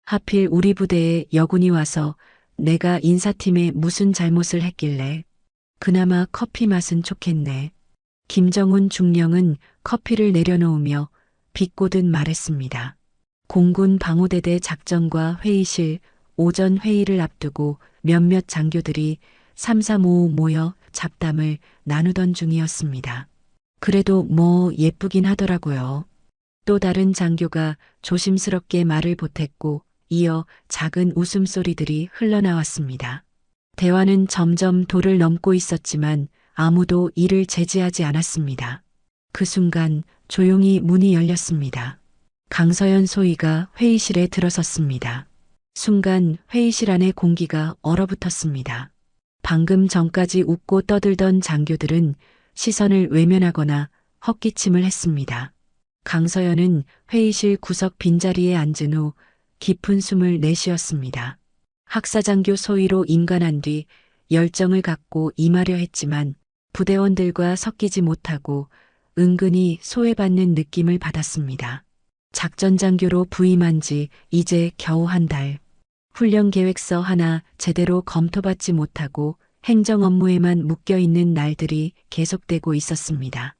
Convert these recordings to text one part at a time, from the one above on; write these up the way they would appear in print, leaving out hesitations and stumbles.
하필 우리 부대에 여군이 와서 내가 인사팀에 무슨 잘못을 했길래. 그나마 커피 맛은 좋겠네. 김정훈 중령은 커피를 내려놓으며 비꼬듯 말했습니다. 공군 방호대대 작전과 회의실 오전 회의를 앞두고 몇몇 장교들이 삼삼오오 모여 잡담을 나누던 중이었습니다. 그래도 뭐 예쁘긴 하더라고요. 또 다른 장교가 조심스럽게 말을 보탰고 이어 작은 웃음소리들이 흘러나왔습니다. 대화는 점점 도를 넘고 있었지만 아무도 이를 제지하지 않았습니다. 그 순간 조용히 문이 열렸습니다. 강서연 소위가 회의실에 들어섰습니다. 순간 회의실 안의 공기가 얼어붙었습니다. 방금 전까지 웃고 떠들던 장교들은 시선을 외면하거나 헛기침을 했습니다. 강서연은 회의실 구석 빈자리에 앉은 후 깊은 숨을 내쉬었습니다. 학사장교 소위로 임관한 뒤 열정을 갖고 임하려 했지만 부대원들과 섞이지 못하고 은근히 소외받는 느낌을 받았습니다. 작전장교로 부임한 지 이제 겨우 한 달. 훈련 계획서 하나 제대로 검토받지 못하고 행정 업무에만 묶여있는 날들이 계속되고 있었습니다.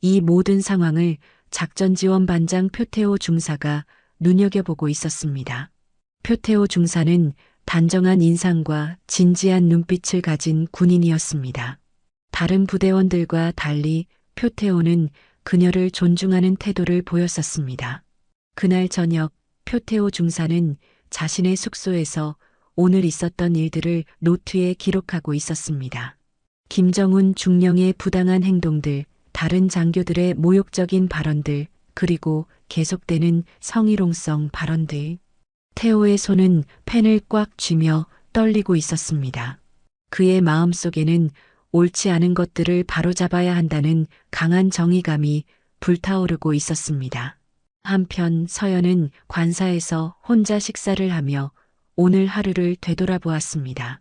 이 모든 상황을 작전지원반장 표태호 중사가 눈여겨보고 있었습니다. 표태호 중사는 단정한 인상과 진지한 눈빛을 가진 군인이었습니다. 다른 부대원들과 달리 표태호는 그녀를 존중하는 태도를 보였었습니다. 그날 저녁 표태호 중사는 자신의 숙소에서 오늘 있었던 일들을 노트에 기록하고 있었습니다. 김정훈 중령의 부당한 행동들, 다른 장교들의 모욕적인 발언들, 그리고 계속되는 성희롱성 발언들. 태호의 손은 펜을 꽉 쥐며 떨리고 있었습니다. 그의 마음속에는 옳지 않은 것들을 바로잡아야 한다는 강한 정의감이 불타오르고 있었습니다. 한편 서연은 관사에서 혼자 식사를 하며 오늘 하루를 되돌아보았습니다.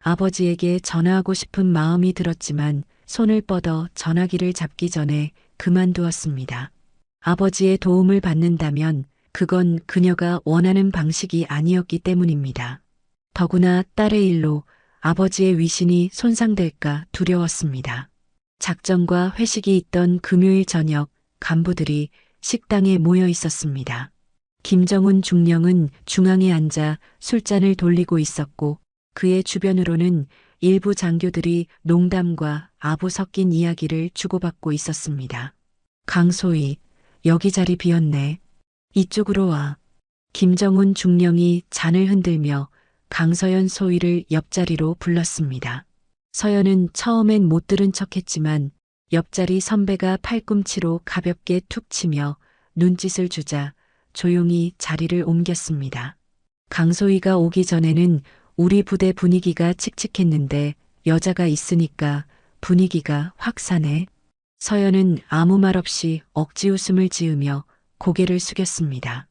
아버지에게 전화하고 싶은 마음이 들었지만 손을 뻗어 전화기를 잡기 전에 그만두었습니다. 아버지의 도움을 받는다면 그건 그녀가 원하는 방식이 아니었기 때문입니다. 더구나 딸의 일로 아버지의 위신이 손상될까 두려웠습니다. 작전과 회식이 있던 금요일 저녁 간부들이 식당에 모여 있었습니다. 김정훈 중령은 중앙에 앉아 술잔을 돌리고 있었고 그의 주변으로는 일부 장교들이 농담과 아부 섞인 이야기를 주고받고 있었습니다. 강소희, 여기 자리 비었네. 이쪽으로 와. 김정훈 중령이 잔을 흔들며 강서연 소위를 옆자리로 불렀습니다. 서연은 처음엔 못 들은 척했지만 옆자리 선배가 팔꿈치로 가볍게 툭 치며 눈짓을 주자 조용히 자리를 옮겼습니다. 강소희가 오기 전에는 우리 부대 분위기가 칙칙했는데 여자가 있으니까 분위기가 확 사네. 서연은 아무 말 없이 억지 웃음을 지으며 고개를 숙였습니다.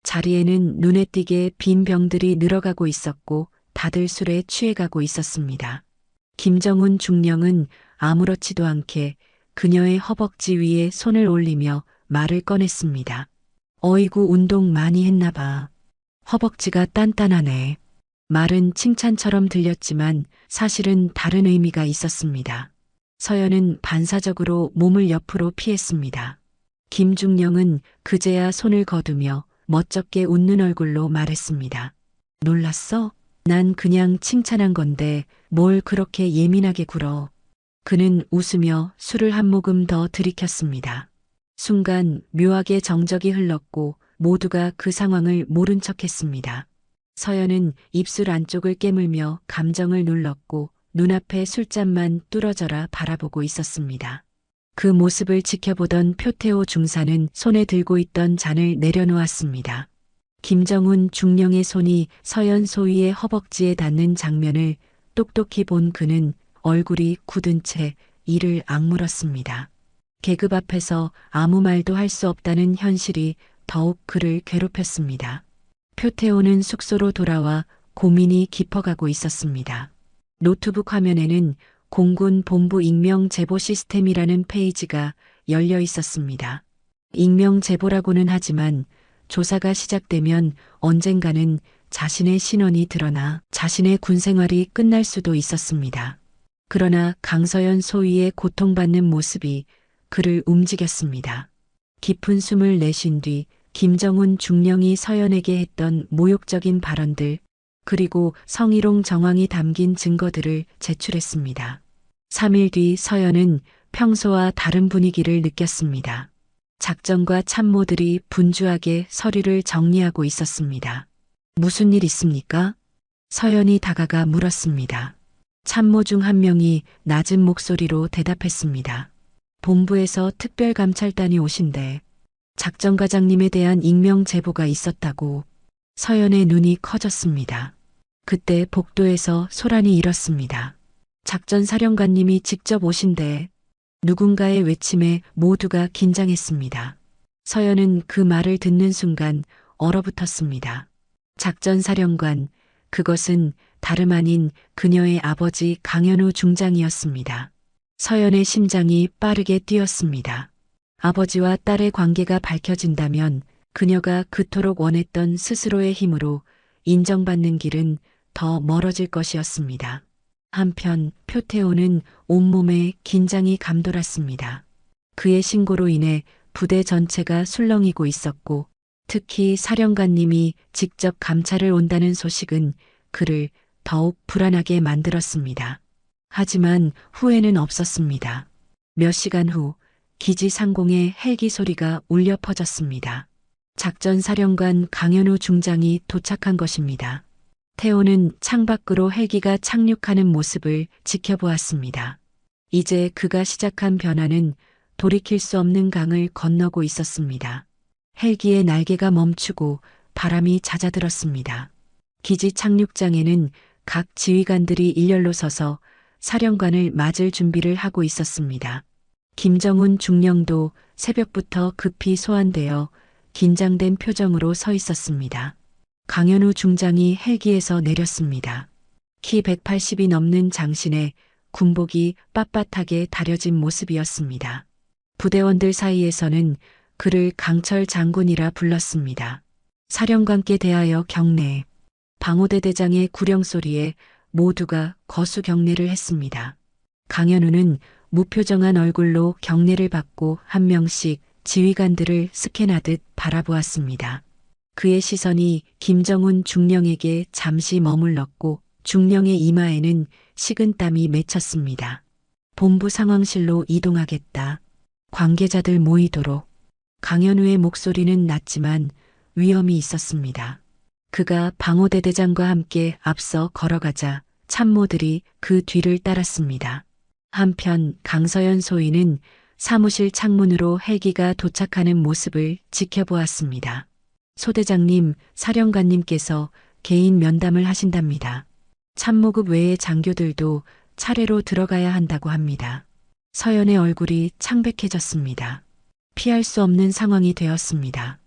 자리에는 눈에 띄게 빈 병들이 늘어가고 있었고 다들 술에 취해가고 있었습니다. 김정훈 중령은 아무렇지도 않게 그녀의 허벅지 위에 손을 올리며 말을 꺼냈습니다. 어이구 운동 많이 했나 봐. 허벅지가 단단하네. 말은 칭찬처럼 들렸지만 사실은 다른 의미가 있었습니다. 서연은 반사적으로 몸을 옆으로 피했습니다. 김중령은 그제야 손을 거두며 멋쩍게 웃는 얼굴로 말했습니다. 놀랐어? 난 그냥 칭찬한 건데 뭘 그렇게 예민하게 굴어. 그는 웃으며 술을 한 모금 더 들이켰습니다. 순간 묘하게 정적이 흘렀고 모두가 그 상황을 모른 척했습니다. 서연은 입술 안쪽을 깨물며 감정을 눌렀고 눈앞에 술잔만 뚫어져라 바라보고 있었습니다. 그 모습을 지켜보던 표태호 중사는 손에 들고 있던 잔을 내려놓았습니다. 김정훈 중령의 손이 서연 소위의 허벅지에 닿는 장면을 똑똑히 본 그는 얼굴이 굳은 채 이를 악물었습니다. 계급 앞에서 아무 말도 할 수 없다는 현실이 더욱 그를 괴롭혔습니다. 표태호는 숙소로 돌아와 고민이 깊어가고 있었습니다. 노트북 화면에는 공군 본부 익명 제보 시스템이라는 페이지가 열려 있었습니다. 익명 제보라고는 하지만 조사가 시작되면 언젠가는 자신의 신원이 드러나 자신의 군 생활이 끝날 수도 있었습니다. 그러나 강서연 소위의 고통받는 모습이 그를 움직였습니다. 깊은 숨을 내쉰 뒤 김정훈 중령이 서연에게 했던 모욕적인 발언들, 그리고 성희롱 정황이 담긴 증거들을 제출했습니다. 3일 뒤 서연은 평소와 다른 분위기를 느꼈습니다. 작전과 참모들이 분주하게 서류를 정리하고 있었습니다. 무슨 일 있습니까? 서연이 다가가 물었습니다. 참모 중 한 명이 낮은 목소리로 대답했습니다. 본부에서 특별감찰단이 오신대. 작전과장님에 대한 익명 제보가 있었다고. 서연의 눈이 커졌습니다. 그때 복도에서 소란이 일었습니다. 작전사령관님이 직접 오신대. 누군가의 외침에 모두가 긴장했습니다. 서연은 그 말을 듣는 순간 얼어붙었습니다. 작전사령관, 그것은 다름 아닌 그녀의 아버지 강현우 중장이었습니다. 서연의 심장이 빠르게 뛰었습니다. 아버지와 딸의 관계가 밝혀진다면 그녀가 그토록 원했던 스스로의 힘으로 인정받는 길은 더 멀어질 것이었습니다. 한편 표태호는 온몸에 긴장이 감돌았습니다. 그의 신고로 인해 부대 전체가 술렁이고 있었고, 특히 사령관님이 직접 감찰을 온다는 소식은 그를 더욱 불안하게 만들었습니다. 하지만 후회는 없었습니다. 몇 시간 후 기지 상공에 헬기 소리가 울려 퍼졌습니다. 작전사령관 강현우 중장이 도착한 것입니다. 태호는 창밖으로 헬기가 착륙하는 모습을 지켜보았습니다. 이제 그가 시작한 변화는 돌이킬 수 없는 강을 건너고 있었습니다. 헬기의 날개가 멈추고 바람이 잦아들었습니다. 기지 착륙장에는 각 지휘관들이 일렬로 서서 사령관을 맞을 준비를 하고 있었습니다. 김정훈 중령도 새벽부터 급히 소환되어 긴장된 표정으로 서 있었습니다. 강현우 중장이 헬기에서 내렸습니다. 키 180이 넘는 장신의 군복이 빳빳하게 다려진 모습이었습니다. 부대원들 사이에서는 그를 강철 장군이라 불렀습니다. 사령관께 대하여 경례. 방호대 대장의 구령 소리에 모두가 거수 경례를 했습니다. 강현우는 무표정한 얼굴로 경례를 받고 한 명씩 지휘관들을 스캔하듯 바라보았습니다. 그의 시선이 김정훈 중령에게 잠시 머물렀고 중령의 이마에는 식은땀이 맺혔습니다. 본부 상황실로 이동하겠다. 관계자들 모이도록. 강현우의 목소리는 낮지만 위험이 있었습니다. 그가 방호대 대장과 함께 앞서 걸어가자 참모들이 그 뒤를 따랐습니다. 한편 강서연 소위는 사무실 창문으로 헬기가 도착하는 모습을 지켜보았습니다. 소대장님, 사령관님께서 개인 면담을 하신답니다. 참모급 외의 장교들도 차례로 들어가야 한다고 합니다. 서연의 얼굴이 창백해졌습니다. 피할 수 없는 상황이 되었습니다.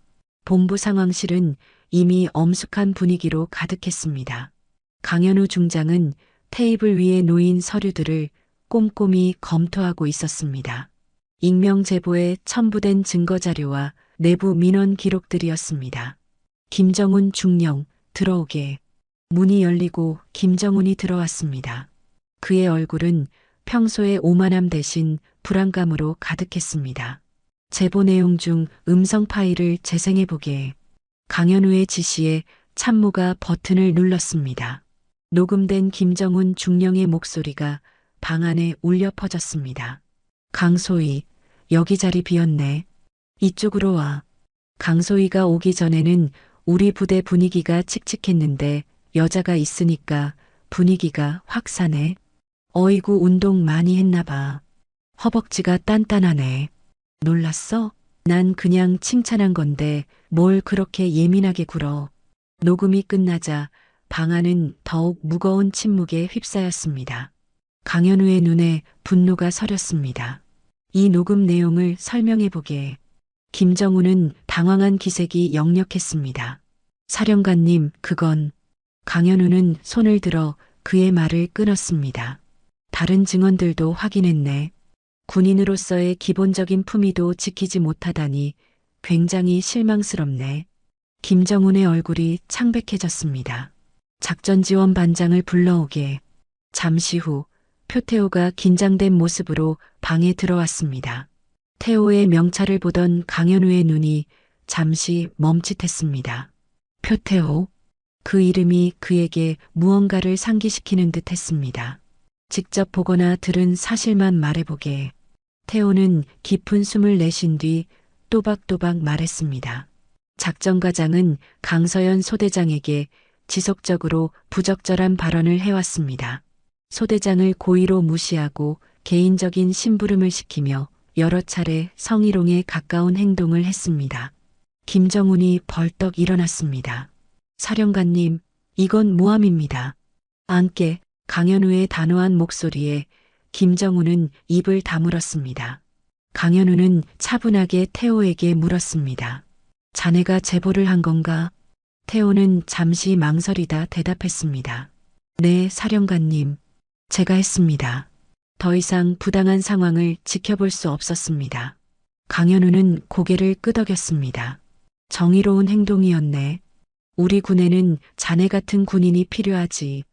본부 상황실은 이미 엄숙한 분위기로 가득했습니다. 강현우 중장은 테이블 위에 놓인 서류들을 꼼꼼히 검토하고 있었습니다. 익명 제보에 첨부된 증거자료와 내부 민원 기록들이었습니다. 김정훈 중령, 들어오게. 문이 열리고 김정훈이 들어왔습니다. 그의 얼굴은 평소의 오만함 대신 불안감으로 가득했습니다. 제보 내용 중 음성 파일을 재생해보게. 강현우의 지시에 참모가 버튼을 눌렀습니다. 녹음된 김정훈 중령의 목소리가 방 안에 울려 퍼졌습니다. 강소희, 여기 자리 비었네. 이쪽으로 와. 강소희가 오기 전에는 우리 부대 분위기가 칙칙했는데 여자가 있으니까 분위기가 확 사네. 어이구 운동 많이 했나 봐. 허벅지가 단단하네. 놀랐어? 난 그냥 칭찬한 건데 뭘 그렇게 예민하게 굴어. 녹음이 끝나자 방 안은 더욱 무거운 침묵에 휩싸였습니다. 강현우의 눈에 분노가 서렸습니다. 이 녹음 내용을 설명해보게. 김정훈은 당황한 기색이 역력했습니다. 사령관님, 그건. 강현우는 손을 들어 그의 말을 끊었습니다. 다른 증언들도 확인했네. 군인으로서의 기본적인 품위도 지키지 못하다니 굉장히 실망스럽네. 김정훈의 얼굴이 창백해졌습니다. 작전지원 반장을 불러오게. 잠시 후 표태호가 긴장된 모습으로 방에 들어왔습니다. 태호의 명찰을 보던 강현우의 눈이 잠시 멈칫했습니다. 표태호. 그 이름이 그에게 무언가를 상기시키는 듯 했습니다. 직접 보거나 들은 사실만 말해보게. 태호는 깊은 숨을 내쉰 뒤 또박또박 말했습니다. 작전과장은 강서연 소대장에게 지속적으로 부적절한 발언을 해왔습니다. 소대장을 고의로 무시하고 개인적인 심부름을 시키며 여러 차례 성희롱에 가까운 행동을 했습니다. 김정훈이 벌떡 일어났습니다. 사령관님, 이건 모함입니다. 안께 강현우의 단호한 목소리에 김정훈은 입을 다물었습니다. 강현우는 차분하게 태호에게 물었습니다. 자네가 제보를 한 건가? 태호는 잠시 망설이다 대답했습니다. 네, 사령관님. 제가 했습니다. 더 이상 부당한 상황을 지켜볼 수 없었습니다. 강현우는 고개를 끄덕였습니다. 정의로운 행동이었네. 우리 군에는 자네 같은 군인이 필요하지.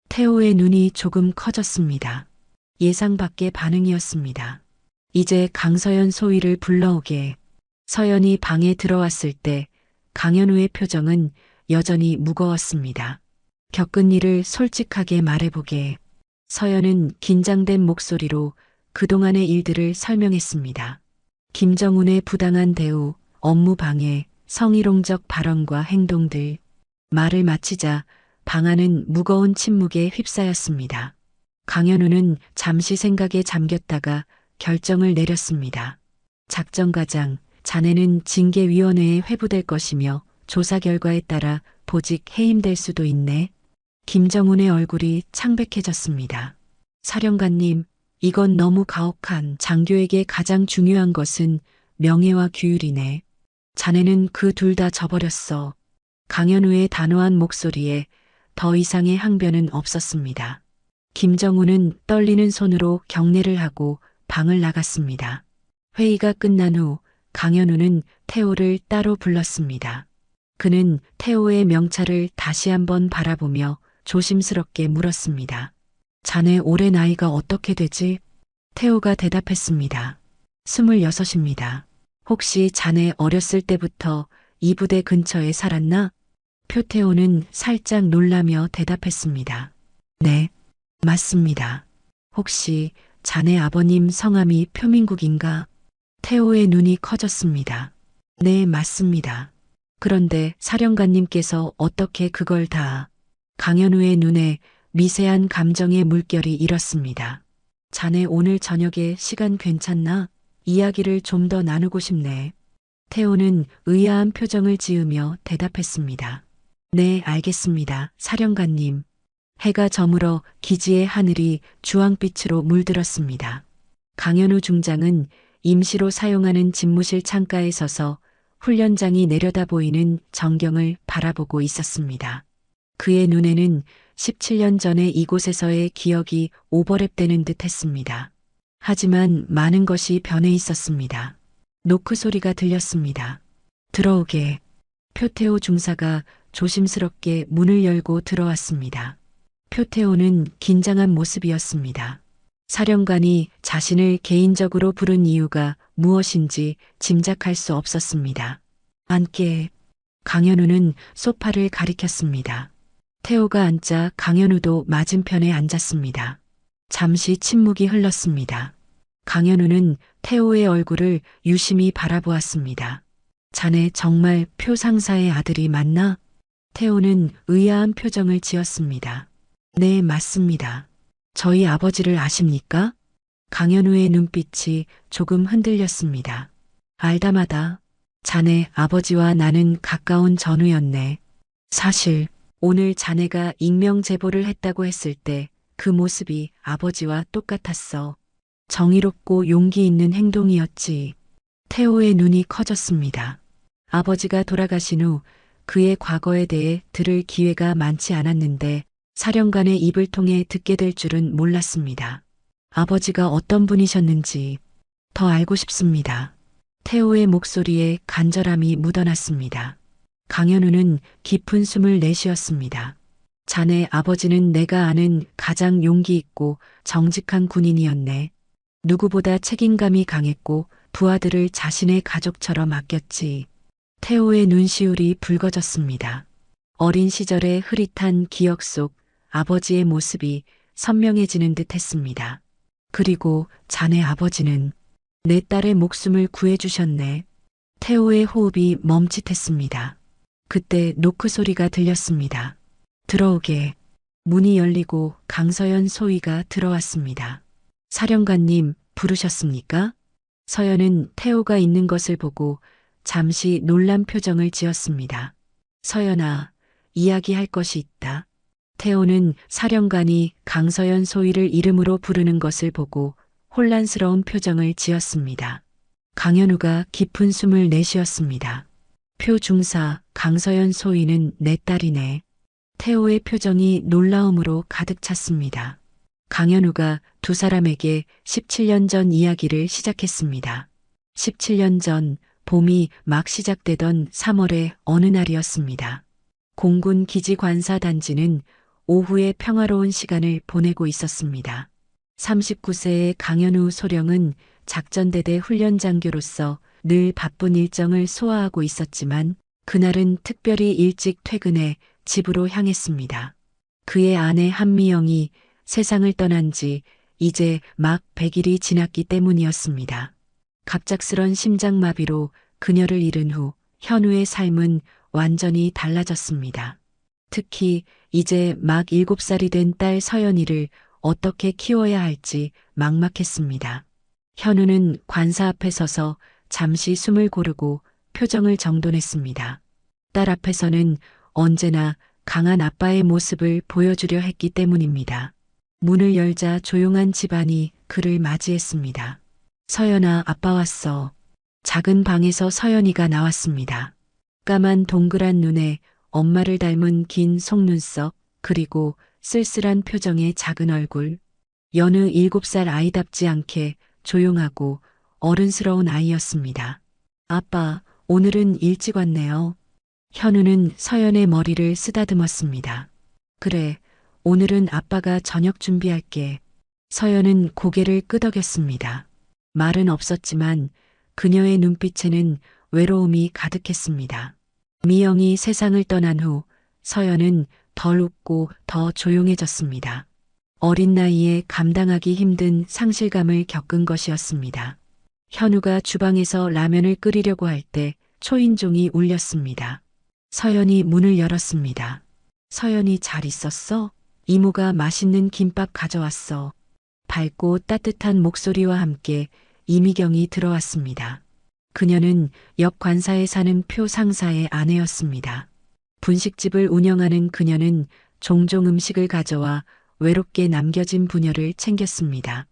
태호의 눈이 조금 커졌습니다. 예상 밖의 반응이었습니다. 이제 강서연 소위를 불러오게. 서연이 방에 들어왔을 때 강현우의 표정은 여전히 무거웠습니다. 겪은 일을 솔직하게 말해보게. 서연은 긴장된 목소리로 그동안의 일들을 설명했습니다. 김정훈의 부당한 대우, 업무 방해, 성희롱적 발언과 행동들. 말을 마치자 방 안은 무거운 침묵에 휩싸였습니다. 강현우는 잠시 생각에 잠겼다가 결정을 내렸습니다. 작전과장, 자네는 징계위원회에 회부될 것이며 조사 결과에 따라 보직 해임될 수도 있네. 김정훈의 얼굴이 창백해졌습니다. 사령관님, 이건 너무 가혹한. 장교에게 가장 중요한 것은 명예와 규율이네. 자네는 그 둘 다 저버렸어. 강현우의 단호한 목소리에 더 이상의 항변은 없었습니다. 김정훈은 떨리는 손으로 경례를 하고 방을 나갔습니다. 회의가 끝난 후 강현우는 태호를 따로 불렀습니다. 그는 태호의 명찰을 다시 한번 바라보며 조심스럽게 물었습니다. 자네 올해 나이가 어떻게 되지? 태호가 대답했습니다. 26입니다. 혹시 자네 어렸을 때부터 이 부대 근처에 살았나? 표태호는 살짝 놀라며 대답했습니다. 네, 맞습니다. 혹시 자네 아버님 성함이 표민국인가? 태호의 눈이 커졌습니다. 네, 맞습니다. 그런데 사령관님께서 어떻게 그걸 다... 강현우의 눈에 미세한 감정의 물결이 일었습니다. 자네 오늘 저녁에 시간 괜찮나? 이야기를 좀 더 나누고 싶네. 태호는 의아한 표정을 지으며 대답했습니다. 네, 알겠습니다, 사령관님. 해가 저물어 기지의 하늘이 주황빛으로 물들었습니다. 강현우 중장은 임시로 사용하는 집무실 창가에 서서 훈련장이 내려다 보이는 전경을 바라보고 있었습니다. 그의 눈에는 17년 전에 이곳에서의 기억이 오버랩되는 듯 했습니다. 하지만 많은 것이 변해 있었습니다. 노크 소리가 들렸습니다. 들어오게. 표태호 중사가 조심스럽게 문을 열고 들어왔습니다. 표태호는 긴장한 모습이었습니다. 사령관이 자신을 개인적으로 부른 이유가 무엇인지 짐작할 수 없었습니다. 앉게. 강현우는 소파를 가리켰습니다. 태호가 앉자 강현우도 맞은편에 앉았습니다. 잠시 침묵이 흘렀습니다. 강현우는 태호의 얼굴을 유심히 바라보았습니다. 자네 정말 표 상사의 아들이 맞나? 태호는 의아한 표정을 지었습니다. 네, 맞습니다. 저희 아버지를 아십니까? 강현우의 눈빛이 조금 흔들렸습니다. 알다마다. 자네 아버지와 나는 가까운 전우였네. 사실 오늘 자네가 익명 제보를 했다고 했을 때 그 모습이 아버지와 똑같았어. 정의롭고 용기 있는 행동이었지. 태호의 눈이 커졌습니다. 아버지가 돌아가신 후 그의 과거에 대해 들을 기회가 많지 않았는데 사령관의 입을 통해 듣게 될 줄은 몰랐습니다. 아버지가 어떤 분이셨는지 더 알고 싶습니다. 태호의 목소리에 간절함이 묻어났습니다. 강현우는 깊은 숨을 내쉬었습니다. 자네 아버지는 내가 아는 가장 용기 있고 정직한 군인이었네. 누구보다 책임감이 강했고 부하들을 자신의 가족처럼 아꼈지. 태호의 눈시울이 붉어졌습니다. 어린 시절의 흐릿한 기억 속 아버지의 모습이 선명해지는 듯 했습니다. 그리고 자네 아버지는 내 딸의 목숨을 구해주셨네. 태호의 호흡이 멈칫했습니다. 그때 노크 소리가 들렸습니다. 들어오게. 문이 열리고 강서연 소위가 들어왔습니다. 사령관님, 부르셨습니까? 서연은 태호가 있는 것을 보고 잠시 놀란 표정을 지었습니다. 서연아, 이야기할 것이 있다. 태호는 사령관이 강서연 소위를 이름으로 부르는 것을 보고 혼란스러운 표정을 지었습니다. 강현우가 깊은 숨을 내쉬었습니다. 표 중사 강서연 소위는 내 딸이네. 태호의 표정이 놀라움으로 가득 찼습니다. 강현우가 두 사람에게 17년 전 이야기를 시작했습니다. 17년 전 봄이 막 시작되던 3월의 어느 날이었습니다. 공군 기지 관사 단지는 오후에 평화로운 시간을 보내고 있었습니다. 39세의 강현우 소령은 작전대대 훈련장교로서 늘 바쁜 일정을 소화하고 있었지만 그날은 특별히 일찍 퇴근해 집으로 향했습니다. 그의 아내 한미영이 세상을 떠난 지 이제 막 100일이 지났기 때문이었습니다. 갑작스런 심장마비로 그녀를 잃은 후 현우의 삶은 완전히 달라졌습니다. 특히 이제 막 7살이 된 딸 서연이를 어떻게 키워야 할지 막막했습니다. 현우는 관사 앞에 서서 잠시 숨을 고르고 표정을 정돈했습니다. 딸 앞에서는 언제나 강한 아빠의 모습을 보여주려 했기 때문입니다. 문을 열자 조용한 집안이 그를 맞이했습니다. 서연아, 아빠 왔어. 작은 방에서 서연이가 나왔습니다. 까만 동그란 눈에 엄마를 닮은 긴 속눈썹, 그리고 쓸쓸한 표정의 작은 얼굴. 여느 7살 아이답지 않게 조용하고 어른스러운 아이였습니다. 아빠, 오늘은 일찍 왔네요. 현우는 서연의 머리를 쓰다듬었습니다. 그래, 오늘은 아빠가 저녁 준비할게. 서연은 고개를 끄덕였습니다. 말은 없었지만 그녀의 눈빛에는 외로움이 가득했습니다. 미영이 세상을 떠난 후 서연은 덜 웃고 더 조용해졌습니다. 어린 나이에 감당하기 힘든 상실감을 겪은 것이었습니다. 현우가 주방에서 라면을 끓이려고 할 때 초인종이 울렸습니다. 서연이 문을 열었습니다. 서연이 잘 있었어? 이모가 맛있는 김밥 가져왔어. 밝고 따뜻한 목소리와 함께 이미경이 들어왔습니다. 그녀는 옆 관사에 사는 표 상사의 아내였습니다. 분식집을 운영하는 그녀는 종종 음식을 가져와 외롭게 남겨진 부녀를 챙겼습니다.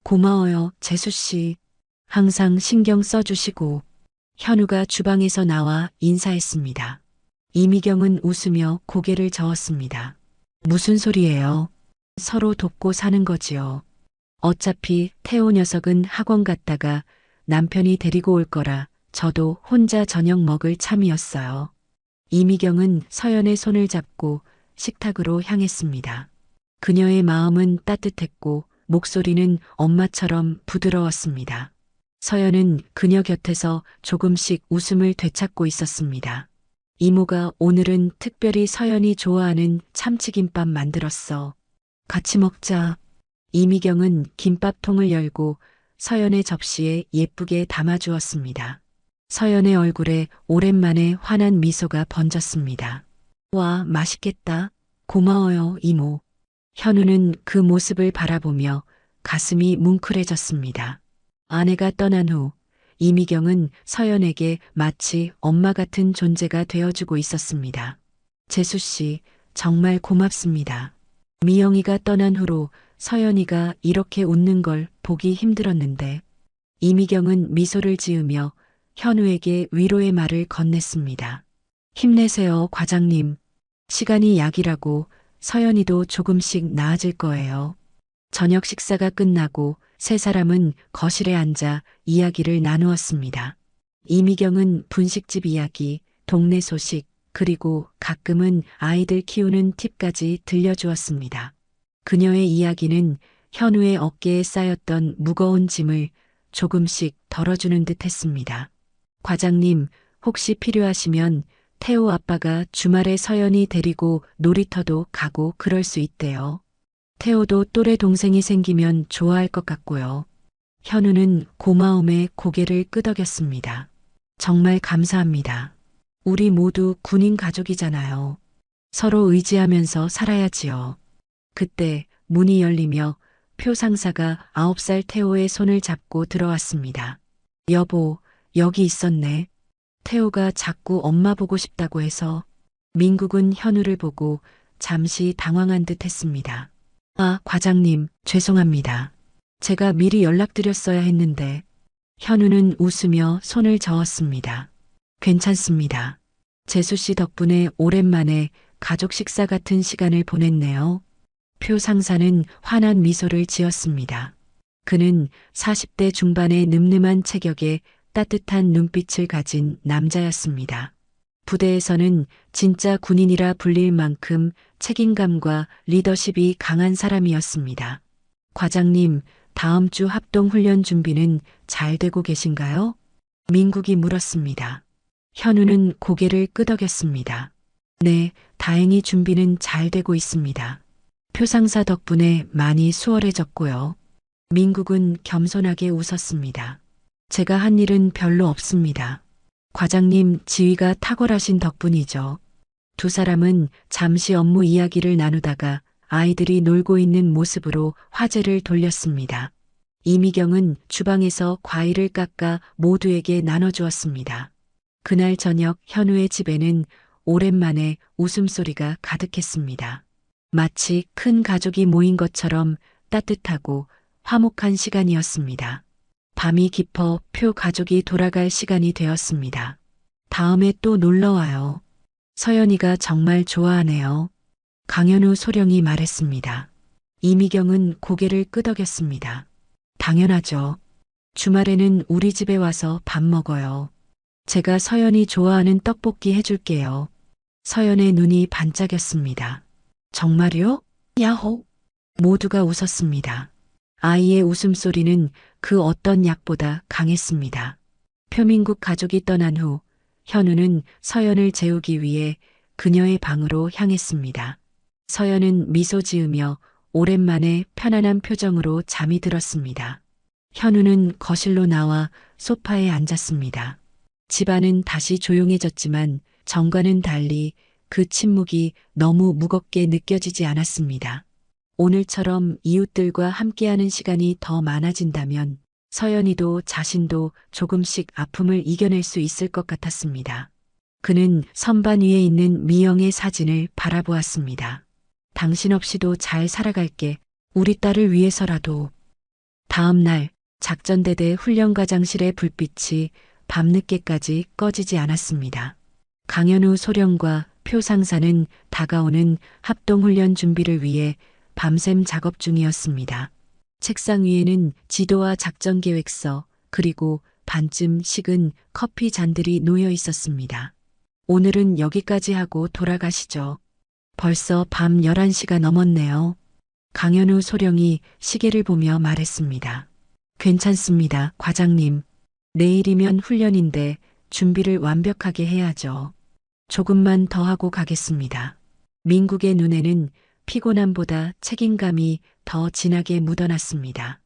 고마워요, 재수 씨. 항상 신경 써주시고. 현우가 주방에서 나와 인사했습니다. 이미경은 웃으며 고개를 저었습니다. 무슨 소리예요? 서로 돕고 사는 거지요. 어차피 태호 녀석은 학원 갔다가 남편이 데리고 올 거라 저도 혼자 저녁 먹을 참이었어요. 이미경은 서연의 손을 잡고 식탁으로 향했습니다. 그녀의 마음은 따뜻했고 목소리는 엄마처럼 부드러웠습니다. 서연은 그녀 곁에서 조금씩 웃음을 되찾고 있었습니다. 이모가 오늘은 특별히 서연이 좋아하는 참치김밥 만들었어. 같이 먹자. 이미경은 김밥통을 열고 서연의 접시에 예쁘게 담아주었습니다. 서연의 얼굴에 오랜만에 환한 미소가 번졌습니다. 와, 맛있겠다. 고마워요, 이모. 현우는 그 모습을 바라보며 가슴이 뭉클해졌습니다. 아내가 떠난 후 이미경은 서연에게 마치 엄마 같은 존재가 되어주고 있었습니다. 재수 씨, 정말 고맙습니다. 미영이가 떠난 후로 서연이가 이렇게 웃는 걸 보기 힘들었는데 이미경은 미소를 지으며 현우에게 위로의 말을 건넸습니다. 힘내세요, 과장님. 시간이 약이라고 서연이도 조금씩 나아질 거예요. 저녁 식사가 끝나고 세 사람은 거실에 앉아 이야기를 나누었습니다. 이미경은 분식집 이야기, 동네 소식, 그리고 가끔은 아이들 키우는 팁까지 들려주었습니다. 그녀의 이야기는 현우의 어깨에 쌓였던 무거운 짐을 조금씩 덜어주는 듯 했습니다. 과장님, 혹시 필요하시면 태호 아빠가 주말에 서연이 데리고 놀이터도 가고 그럴 수 있대요. 태호도 또래 동생이 생기면 좋아할 것 같고요. 현우는 고마움에 고개를 끄덕였습니다. 정말 감사합니다. 우리 모두 군인 가족이잖아요. 서로 의지하면서 살아야지요. 그때 문이 열리며 표 상사가 9살 태호의 손을 잡고 들어왔습니다. 여보, 여기 있었네. 태호가 자꾸 엄마 보고 싶다고 해서 민국은 현우를 보고 잠시 당황한 듯 했습니다. 아, 과장님, 죄송합니다. 제가 미리 연락드렸어야 했는데. 현우는 웃으며 손을 저었습니다. 괜찮습니다. 재수 씨 덕분에 오랜만에 가족 식사 같은 시간을 보냈네요. 표 상사는 환한 미소를 지었습니다. 그는 40대 중반의 늠름한 체격에 따뜻한 눈빛을 가진 남자였습니다. 부대에서는 진짜 군인이라 불릴 만큼 책임감과 리더십이 강한 사람이었습니다. 과장님, 다음 주 합동훈련 준비는 잘 되고 계신가요? 민국이 물었습니다. 현우는 고개를 끄덕였습니다. 네, 다행히 준비는 잘 되고 있습니다. 표상사 덕분에 많이 수월해졌고요. 민국은 겸손하게 웃었습니다. 제가 한 일은 별로 없습니다. 과장님 지위가 탁월하신 덕분이죠. 두 사람은 잠시 업무 이야기를 나누다가 아이들이 놀고 있는 모습으로 화제를 돌렸습니다. 이미경은 주방에서 과일을 깎아 모두에게 나눠주었습니다. 그날 저녁 현우의 집에는 오랜만에 웃음소리가 가득했습니다. 마치 큰 가족이 모인 것처럼 따뜻하고 화목한 시간이었습니다. 밤이 깊어 표 가족이 돌아갈 시간이 되었습니다. 다음에 또 놀러와요. 서연이가 정말 좋아하네요. 강현우 소령이 말했습니다. 이미경은 고개를 끄덕였습니다. 당연하죠. 주말에는 우리 집에 와서 밥 먹어요. 제가 서연이 좋아하는 떡볶이 해줄게요. 서연의 눈이 반짝였습니다. 정말요? 야호! 모두가 웃었습니다. 아이의 웃음소리는 그 어떤 약보다 강했습니다. 표민국 가족이 떠난 후 현우는 서연을 재우기 위해 그녀의 방으로 향했습니다. 서연은 미소 지으며 오랜만에 편안한 표정으로 잠이 들었습니다. 현우는 거실로 나와 소파에 앉았습니다. 집안은 다시 조용해졌지만 전과는 달리 그 침묵이 너무 무겁게 느껴지지 않았습니다. 오늘처럼 이웃들과 함께하는 시간이 더 많아진다면 서연이도 자신도 조금씩 아픔을 이겨낼 수 있을 것 같았습니다. 그는 선반 위에 있는 미영의 사진을 바라보았습니다. 당신 없이도 잘 살아갈게. 우리 딸을 위해서라도. 다음 날 작전대대 훈련과장실의 불빛이 밤늦게까지 꺼지지 않았습니다. 강현우 소령과 표 상사는 다가오는 합동훈련 준비를 위해 밤샘 작업 중이었습니다. 책상 위에는 지도와 작전계획서 그리고 반쯤 식은 커피 잔들이 놓여 있었습니다. 오늘은 여기까지 하고 돌아가시죠. 벌써 밤 11시가 넘었네요. 강현우 소령이 시계를 보며 말했습니다. 괜찮습니다, 과장님. 내일이면 훈련인데 준비를 완벽하게 해야죠. 조금만 더 하고 가겠습니다. 민국의 눈에는 피곤함보다 책임감이 더 진하게 묻어났습니다.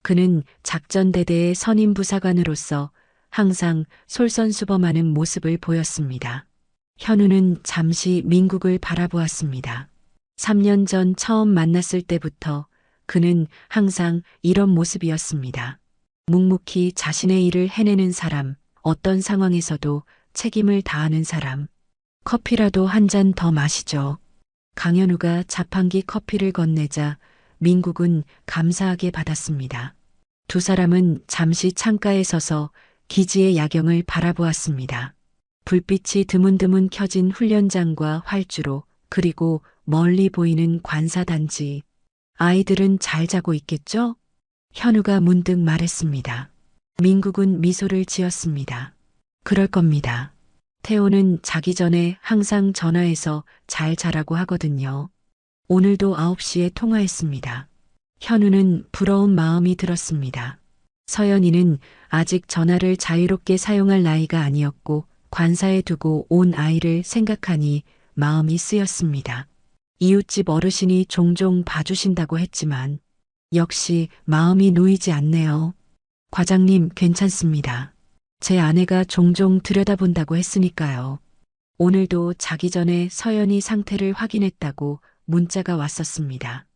그는 작전대대의 선임 부사관으로서 항상 솔선수범하는 모습을 보였습니다. 현우는 잠시 민국을 바라보았습니다. 3년 전 처음 만났을 때부터 그는 항상 이런 모습이었습니다. 묵묵히 자신의 일을 해내는 사람, 어떤 상황에서도 책임을 다하는 사람. 커피라도 한 잔 더 마시죠. 강현우가 자판기 커피를 건네자 민국은 감사하게 받았습니다. 두 사람은 잠시 창가에 서서 기지의 야경을 바라보았습니다. 불빛이 드문드문 켜진 훈련장과 활주로 그리고 멀리 보이는 관사단지. 아이들은 잘 자고 있겠죠? 현우가 문득 말했습니다. 민국은 미소를 지었습니다. 그럴 겁니다. 태호는 자기 전에 항상 전화해서 잘 자라고 하거든요. 오늘도 9시에 통화했습니다. 현우는 부러운 마음이 들었습니다. 서연이는 아직 전화를 자유롭게 사용할 나이가 아니었고 관사에 두고 온 아이를 생각하니 마음이 쓰였습니다. 이웃집 어르신이 종종 봐주신다고 했지만 역시 마음이 놓이지 않네요. 과장님 괜찮습니다. 제 아내가 종종 들여다본다고 했으니까요. 오늘도 자기 전에 서연이 상태를 확인했다고 문자가 왔었습니다.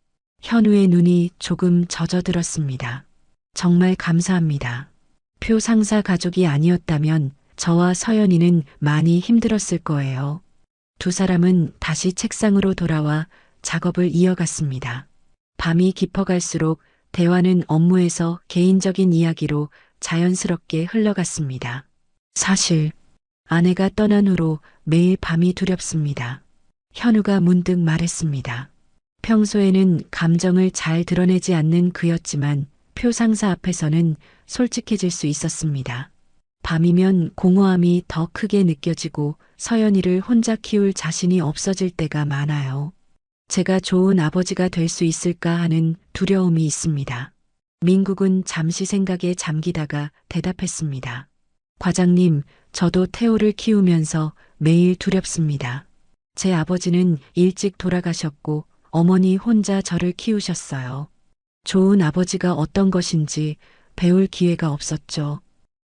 현우의 눈이 조금 젖어들었습니다. 정말 감사합니다. 표 상사 가족이 아니었다면 저와 서연이는 많이 힘들었을 거예요. 두 사람은 다시 책상으로 돌아와 작업을 이어갔습니다. 밤이 깊어갈수록 대화는 업무에서 개인적인 이야기로 자연스럽게 흘러갔습니다. 사실 아내가 떠난 후로 매일 밤이 두렵습니다. 현우가 문득 말했습니다. 평소에는 감정을 잘 드러내지 않는 그였지만 표 상사 앞에서는 솔직해질 수 있었습니다. 밤이면 공허함이 더 크게 느껴지고 서연이를 혼자 키울 자신이 없어질 때가 많아요. 제가 좋은 아버지가 될 수 있을까 하는 두려움이 있습니다. 민국은 잠시 생각에 잠기다가 대답했습니다. 과장님, 저도 태호를 키우면서 매일 두렵습니다. 제 아버지는 일찍 돌아가셨고 어머니 혼자 저를 키우셨어요. 좋은 아버지가 어떤 것인지 배울 기회가 없었죠.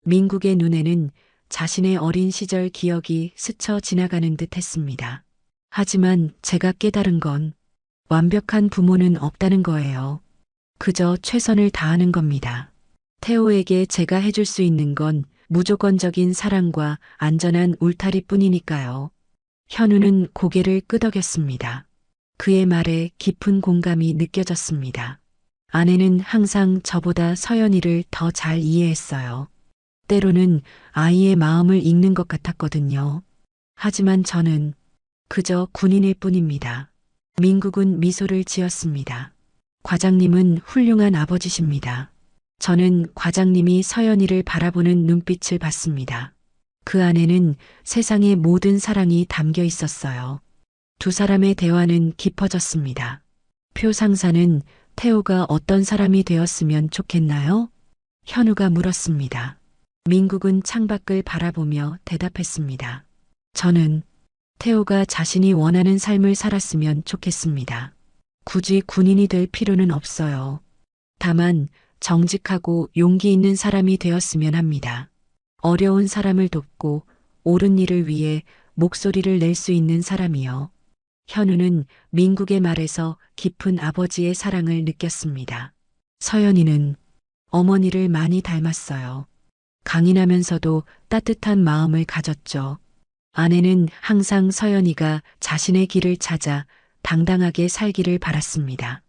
민국의 눈에는 자신의 어린 시절 기억이 스쳐 지나가는 듯 했습니다. 하지만 제가 깨달은 건 완벽한 부모는 없다는 거예요. 그저 최선을 다하는 겁니다. 태호에게 제가 해줄 수 있는 건 무조건적인 사랑과 안전한 울타리뿐이니까요. 현우는 고개를 끄덕였습니다. 그의 말에 깊은 공감이 느껴졌습니다. 아내는 항상 저보다 서연이를 더 잘 이해했어요. 때로는 아이의 마음을 읽는 것 같았거든요. 하지만 저는 그저 군인일 뿐입니다. 민국은 미소를 지었습니다. 과장님은 훌륭한 아버지십니다. 저는 과장님이 서연이를 바라보는 눈빛을 봤습니다. 그 안에는 세상의 모든 사랑이 담겨 있었어요. 두 사람의 대화는 깊어졌습니다. 표 상사는 태호가 어떤 사람이 되었으면 좋겠나요? 현우가 물었습니다. 민국은 창밖을 바라보며 대답했습니다. 저는 태호가 자신이 원하는 삶을 살았으면 좋겠습니다. 굳이 군인이 될 필요는 없어요. 다만 정직하고 용기 있는 사람이 되었으면 합니다. 어려운 사람을 돕고 옳은 일을 위해 목소리를 낼 수 있는 사람이요. 현우는 민국의 말에서 깊은 아버지의 사랑을 느꼈습니다. 서연이는 어머니를 많이 닮았어요. 강인하면서도 따뜻한 마음을 가졌죠. 아내는 항상 서연이가 자신의 길을 찾아 당당하게 살기를 바랐습니다.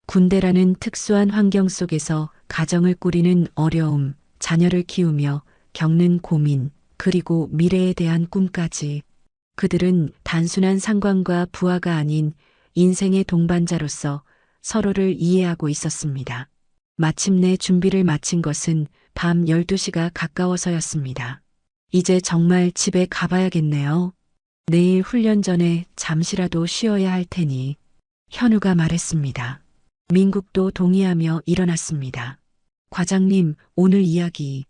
군대라는 특수한 환경 속에서 가정을 꾸리는 어려움, 자녀를 키우며 겪는 고민, 그리고 미래에 대한 꿈까지 그들은 단순한 상관과 부하가 아닌 인생의 동반자로서 서로를 이해하고 있었습니다. 마침내 준비를 마친 것은 밤 12시가 가까워서였습니다. 이제 정말 집에 가봐야겠네요. 내일 훈련 전에 잠시라도 쉬어야 할 테니. 현우가 말했습니다. 민국도 동의하며 일어났습니다. 과장님, 오늘 이야기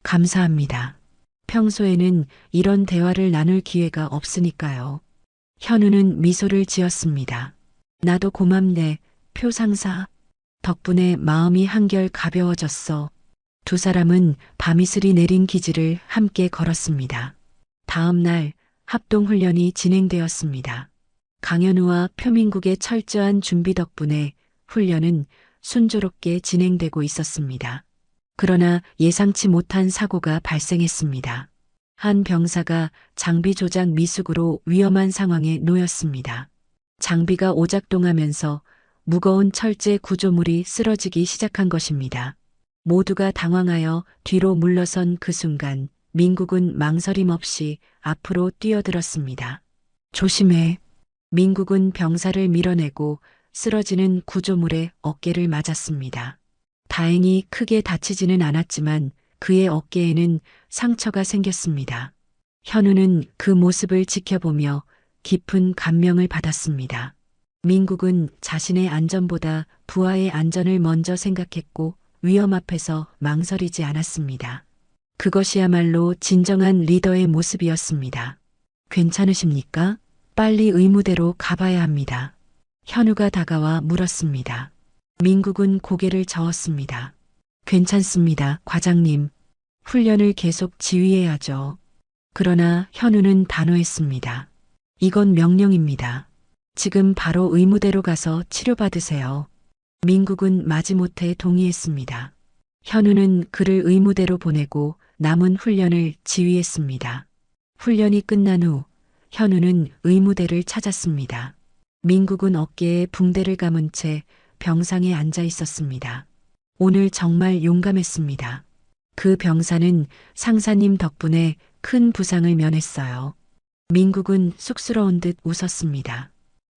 감사합니다. 평소에는 이런 대화를 나눌 기회가 없으니까요. 현우는 미소를 지었습니다. 나도 고맙네, 표 상사. 덕분에 마음이 한결 가벼워졌어. 두 사람은 밤이슬이 내린 기지를 함께 걸었습니다. 다음 날 합동훈련이 진행되었습니다. 강현우와 표민국의 철저한 준비 덕분에 훈련은 순조롭게 진행되고 있었습니다. 그러나 예상치 못한 사고가 발생했습니다. 한 병사가 장비 조작 미숙으로 위험한 상황에 놓였습니다. 장비가 오작동하면서 무거운 철제 구조물이 쓰러지기 시작한 것입니다. 모두가 당황하여 뒤로 물러선 그 순간 민국은 망설임 없이 앞으로 뛰어들었습니다. 조심해. 민국은 병사를 밀어내고 쓰러지는 구조물에 어깨를 맞았습니다. 다행히 크게 다치지는 않았지만 그의 어깨에는 상처가 생겼습니다. 현우는 그 모습을 지켜보며 깊은 감명을 받았습니다. 민국은 자신의 안전보다 부하의 안전을 먼저 생각했고 위험 앞에서 망설이지 않았습니다. 그것이야말로 진정한 리더의 모습이었습니다. 괜찮으십니까? 빨리 의무대로 가봐야 합니다. 현우가 다가와 물었습니다. 민국은 고개를 저었습니다. 괜찮습니다, 과장님. 훈련을 계속 지휘해야죠. 그러나 현우는 단호했습니다. 이건 명령입니다. 지금 바로 의무대로 가서 치료받으세요. 민국은 마지못해 동의했습니다. 현우는 그를 의무대로 보내고 남은 훈련을 지휘했습니다. 훈련이 끝난 후 현우는 의무대를 찾았습니다. 민국은 어깨에 붕대를 감은 채 병상에 앉아 있었습니다. 오늘 정말 용감했습니다. 그 병사는 상사님 덕분에 큰 부상을 면했어요. 민국은 쑥스러운 듯 웃었습니다.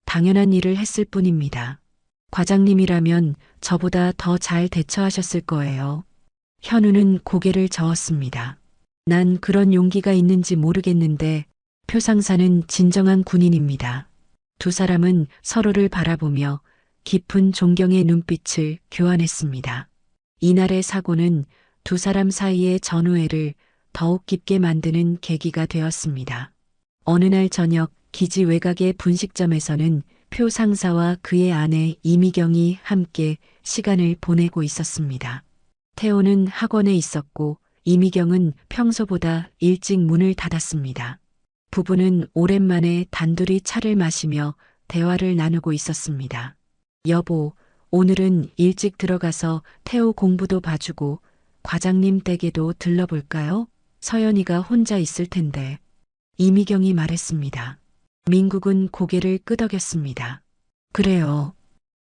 당연한 일을 했을 뿐입니다. 과장님이라면 저보다 더 잘 대처하셨을 거예요. 현우는 고개를 저었습니다. 난 그런 용기가 있는지 모르겠는데 표상사는 진정한 군인입니다. 두 사람은 서로를 바라보며 깊은 존경의 눈빛을 교환했습니다. 이날의 사고는 두 사람 사이의 전우애를 더욱 깊게 만드는 계기가 되었습니다. 어느 날 저녁 기지 외곽의 분식점에서는 표 상사와 그의 아내 이미경이 함께 시간을 보내고 있었습니다. 태호는 학원에 있었고 이미경은 평소보다 일찍 문을 닫았습니다. 부부는 오랜만에 단둘이 차를 마시며 대화를 나누고 있었습니다. 여보, 오늘은 일찍 들어가서 태호 공부도 봐주고 과장님 댁에도 들러볼까요? 서연이가 혼자 있을 텐데. 이미경이 말했습니다. 민국은 고개를 끄덕였습니다. 그래요.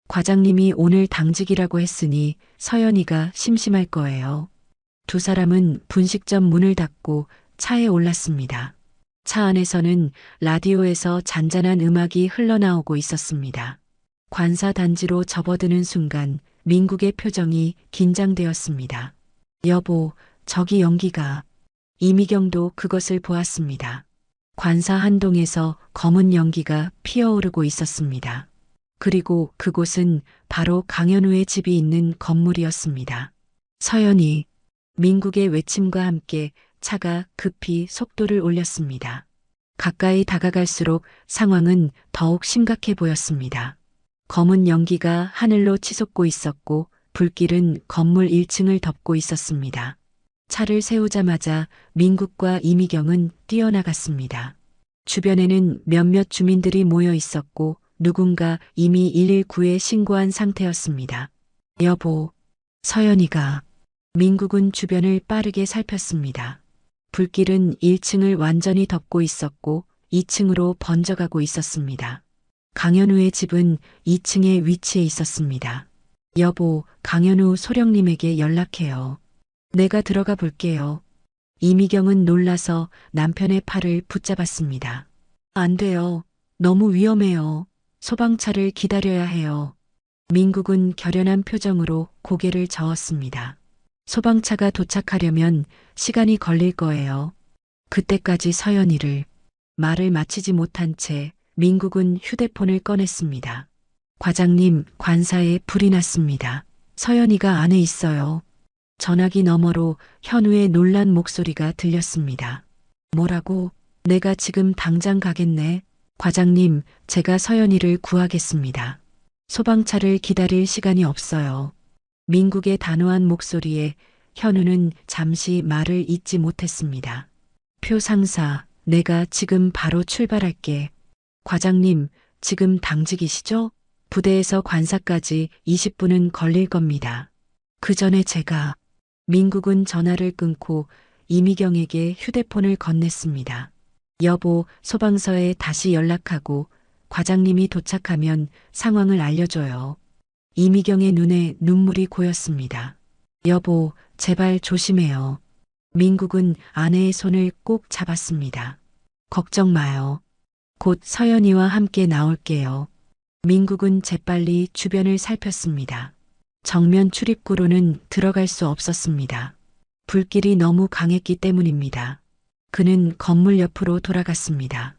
과장님이 오늘 당직이라고 했으니 서연이가 심심할 거예요. 두 사람은 분식점 문을 닫고 차에 올랐습니다. 차 안에서는 라디오에서 잔잔한 음악이 흘러나오고 있었습니다. 관사 단지로 접어드는 순간 민국의 표정이 긴장되었습니다. 여보, 저기 연기가. 이미경도 그것을 보았습니다. 관사 한동에서 검은 연기가 피어오르고 있었습니다. 그리고 그곳은 바로 강현우의 집이 있는 건물이었습니다. 서연이. 민국의 외침과 함께 차가 급히 속도를 올렸습니다. 가까이 다가갈수록 상황은 더욱 심각해 보였습니다. 검은 연기가 하늘로 치솟고 있었고 불길은 건물 1층을 덮고 있었습니다. 차를 세우자마자 민국과 이미경은 뛰어나갔습니다. 주변에는 몇몇 주민들이 모여 있었고 누군가 이미 119에 신고한 상태였습니다. 여보, 서연이가. 민국은 주변을 빠르게 살폈습니다. 불길은 1층을 완전히 덮고 있었고 2층으로 번져가고 있었습니다. 강현우의 집은 2층에 위치해 있었습니다. 여보, 강현우 소령님에게 연락해요. 내가 들어가 볼게요. 이미경은 놀라서 남편의 팔을 붙잡았습니다. 안 돼요. 너무 위험해요. 소방차를 기다려야 해요. 민국은 결연한 표정으로 고개를 저었습니다. 소방차가 도착하려면 시간이 걸릴 거예요. 그때까지 서연이를. 말을 마치지 못한 채 민국은 휴대폰을 꺼냈습니다. 과장님, 관사에 불이 났습니다. 서연이가 안에 있어요. 전화기 너머로 현우의 놀란 목소리가 들렸습니다. 뭐라고? 내가 지금 당장 가겠네. 과장님, 제가 서연이를 구하겠습니다. 소방차를 기다릴 시간이 없어요. 민국의 단호한 목소리에 현우는 잠시 말을 잇지 못했습니다. 표 상사, 내가 지금 바로 출발할게. 과장님, 지금 당직이시죠? 부대에서 관사까지 20분은 걸릴 겁니다. 그 전에 제가. 민국은 전화를 끊고 이미경에게 휴대폰을 건넸습니다. 여보, 소방서에 다시 연락하고 과장님이 도착하면 상황을 알려줘요. 이미경의 눈에 눈물이 고였습니다. 여보, 제발 조심해요. 민국은 아내의 손을 꼭 잡았습니다. 걱정 마요. 곧 서연이와 함께 나올게요. 민국은 재빨리 주변을 살폈습니다. 정면 출입구로는 들어갈 수 없었습니다. 불길이 너무 강했기 때문입니다. 그는 건물 옆으로 돌아갔습니다.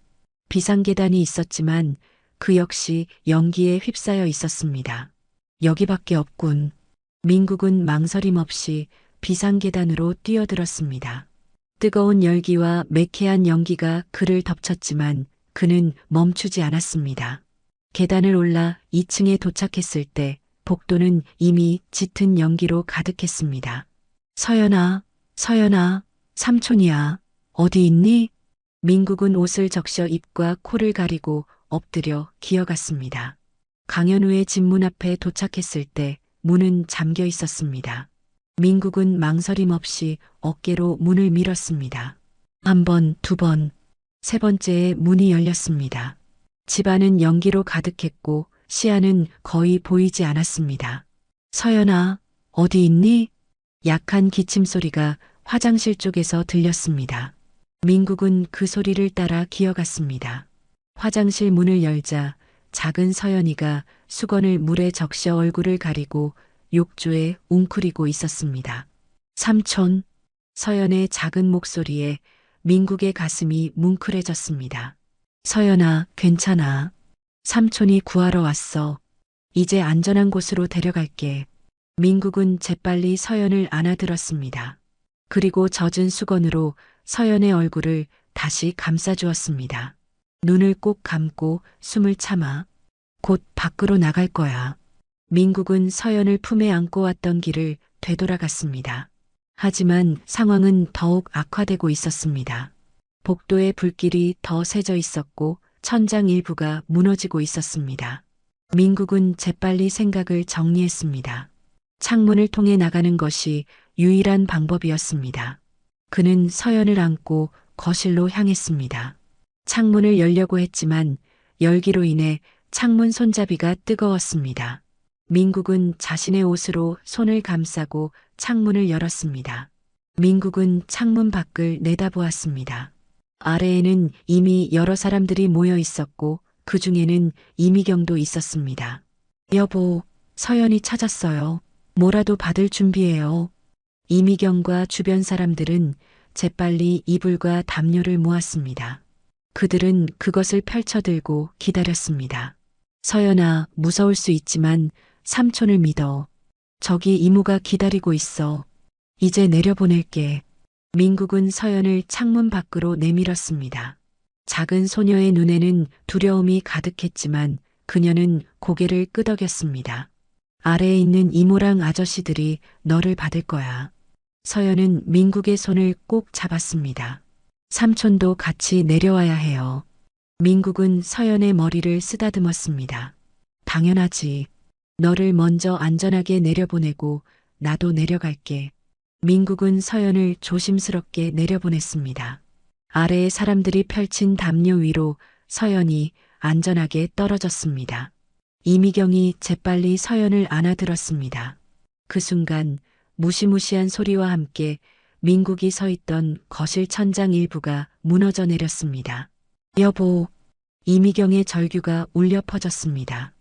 비상계단이 있었지만 그 역시 연기에 휩싸여 있었습니다. 여기밖에 없군. 민국은 망설임 없이 비상계단으로 뛰어들었습니다. 뜨거운 열기와 매캐한 연기가 그를 덮쳤지만 그는 멈추지 않았습니다. 계단을 올라 2층에 도착했을 때 복도는 이미 짙은 연기로 가득했습니다. 서연아, 서연아, 삼촌이야. 어디 있니? 민국은 옷을 적셔 입과 코를 가리고 엎드려 기어갔습니다. 강현우의 집 문 앞에 도착했을 때 문은 잠겨 있었습니다. 민국은 망설임 없이 어깨로 문을 밀었습니다. 한 번, 두 번, 세 번째에 문이 열렸습니다. 집안은 연기로 가득했고 시야는 거의 보이지 않았습니다. 서연아, 어디 있니? 약한 기침 소리가 화장실 쪽에서 들렸습니다. 민국은 그 소리를 따라 기어갔습니다. 화장실 문을 열자 작은 서연이가 수건을 물에 적셔 얼굴을 가리고 욕조에 웅크리고 있었습니다. 삼촌, 서연의 작은 목소리에 민국의 가슴이 뭉클해졌습니다. 서연아, 괜찮아. 삼촌이 구하러 왔어. 이제 안전한 곳으로 데려갈게. 민국은 재빨리 서연을 안아들었습니다. 그리고 젖은 수건으로 서연의 얼굴을 다시 감싸주었습니다. 눈을 꼭 감고 숨을 참아. 곧 밖으로 나갈 거야. 민국은 서연을 품에 안고 왔던 길을 되돌아갔습니다. 하지만 상황은 더욱 악화되고 있었습니다. 복도의 불길이 더 새져 있었고 천장 일부가 무너지고 있었습니다. 민국은 재빨리 생각을 정리했습니다. 창문을 통해 나가는 것이 유일한 방법이었습니다. 그는 서연을 안고 거실로 향했습니다. 창문을 열려고 했지만 열기로 인해 창문 손잡이가 뜨거웠습니다. 민국은 자신의 옷으로 손을 감싸고 창문을 열었습니다. 민국은 창문 밖을 내다보았습니다. 아래에는 이미 여러 사람들이 모여 있었고 그 중에는 이미경도 있었습니다. 여보, 서연이 찾았어요. 뭐라도 받을 준비해요. 이미경과 주변 사람들은 재빨리 이불과 담요를 모았습니다. 그들은 그것을 펼쳐들고 기다렸습니다. 서연아, 무서울 수 있지만 삼촌을 믿어. 저기 이모가 기다리고 있어. 이제 내려보낼게. 민국은 서연을 창문 밖으로 내밀었습니다. 작은 소녀의 눈에는 두려움이 가득했지만 그녀는 고개를 끄덕였습니다. 아래에 있는 이모랑 아저씨들이 너를 받을 거야. 서연은 민국의 손을 꼭 잡았습니다. 삼촌도 같이 내려와야 해요. 민국은 서연의 머리를 쓰다듬었습니다. 당연하지. 너를 먼저 안전하게 내려보내고 나도 내려갈게. 민국은 서연을 조심스럽게 내려보냈습니다. 아래에 사람들이 펼친 담요 위로 서연이 안전하게 떨어졌습니다. 이미경이 재빨리 서연을 안아들었습니다. 그 순간 무시무시한 소리와 함께 민국이 서 있던 거실 천장 일부가 무너져 내렸습니다. 여보, 이미경의 절규가 울려 퍼졌습니다.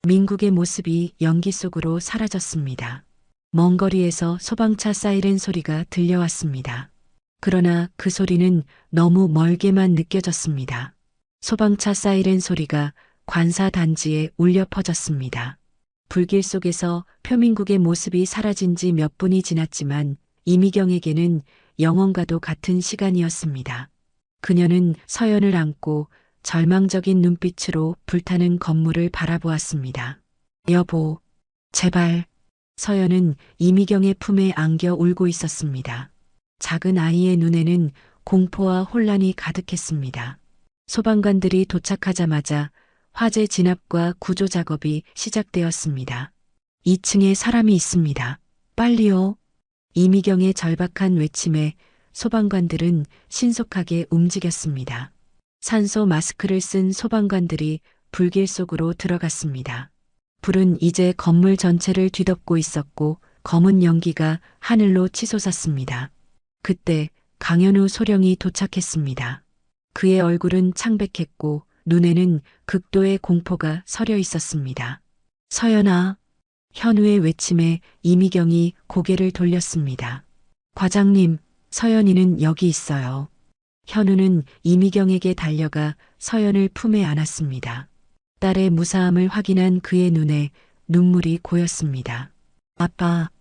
민국의 모습이 연기 속으로 사라졌습니다. 먼 거리에서 소방차 사이렌 소리가 들려왔습니다. 그러나 그 소리는 너무 멀게만 느껴졌습니다. 소방차 사이렌 소리가 관사 단지에 울려 퍼졌습니다. 불길 속에서 표민국의 모습이 사라진 지 몇 분이 지났지만 이미경에게는 영원과도 같은 시간이었습니다. 그녀는 서연을 안고 절망적인 눈빛으로 불타는 건물을 바라보았습니다. 여보, 제발. 서연은 이미경의 품에 안겨 울고 있었습니다. 작은 아이의 눈에는 공포와 혼란이 가득했습니다. 소방관들이 도착하자마자 화재 진압과 구조 작업이 시작되었습니다. 2층에 사람이 있습니다. 빨리요. 이미경의 절박한 외침에 소방관들은 신속하게 움직였습니다. 산소 마스크를 쓴 소방관들이 불길 속으로 들어갔습니다. 불은 이제 건물 전체를 뒤덮고 있었고 검은 연기가 하늘로 치솟았습니다. 그때 강현우 소령이 도착했습니다. 그의 얼굴은 창백했고 눈에는 극도의 공포가 서려 있었습니다. 서연아. 현우의 외침에 이미경이 고개를 돌렸습니다. 과장님, 서연이는 여기 있어요. 현우는 이미경에게 달려가 서연을 품에 안았습니다. 딸의 무사함을 확인한 그의 눈에 눈물이 고였습니다. 아빠,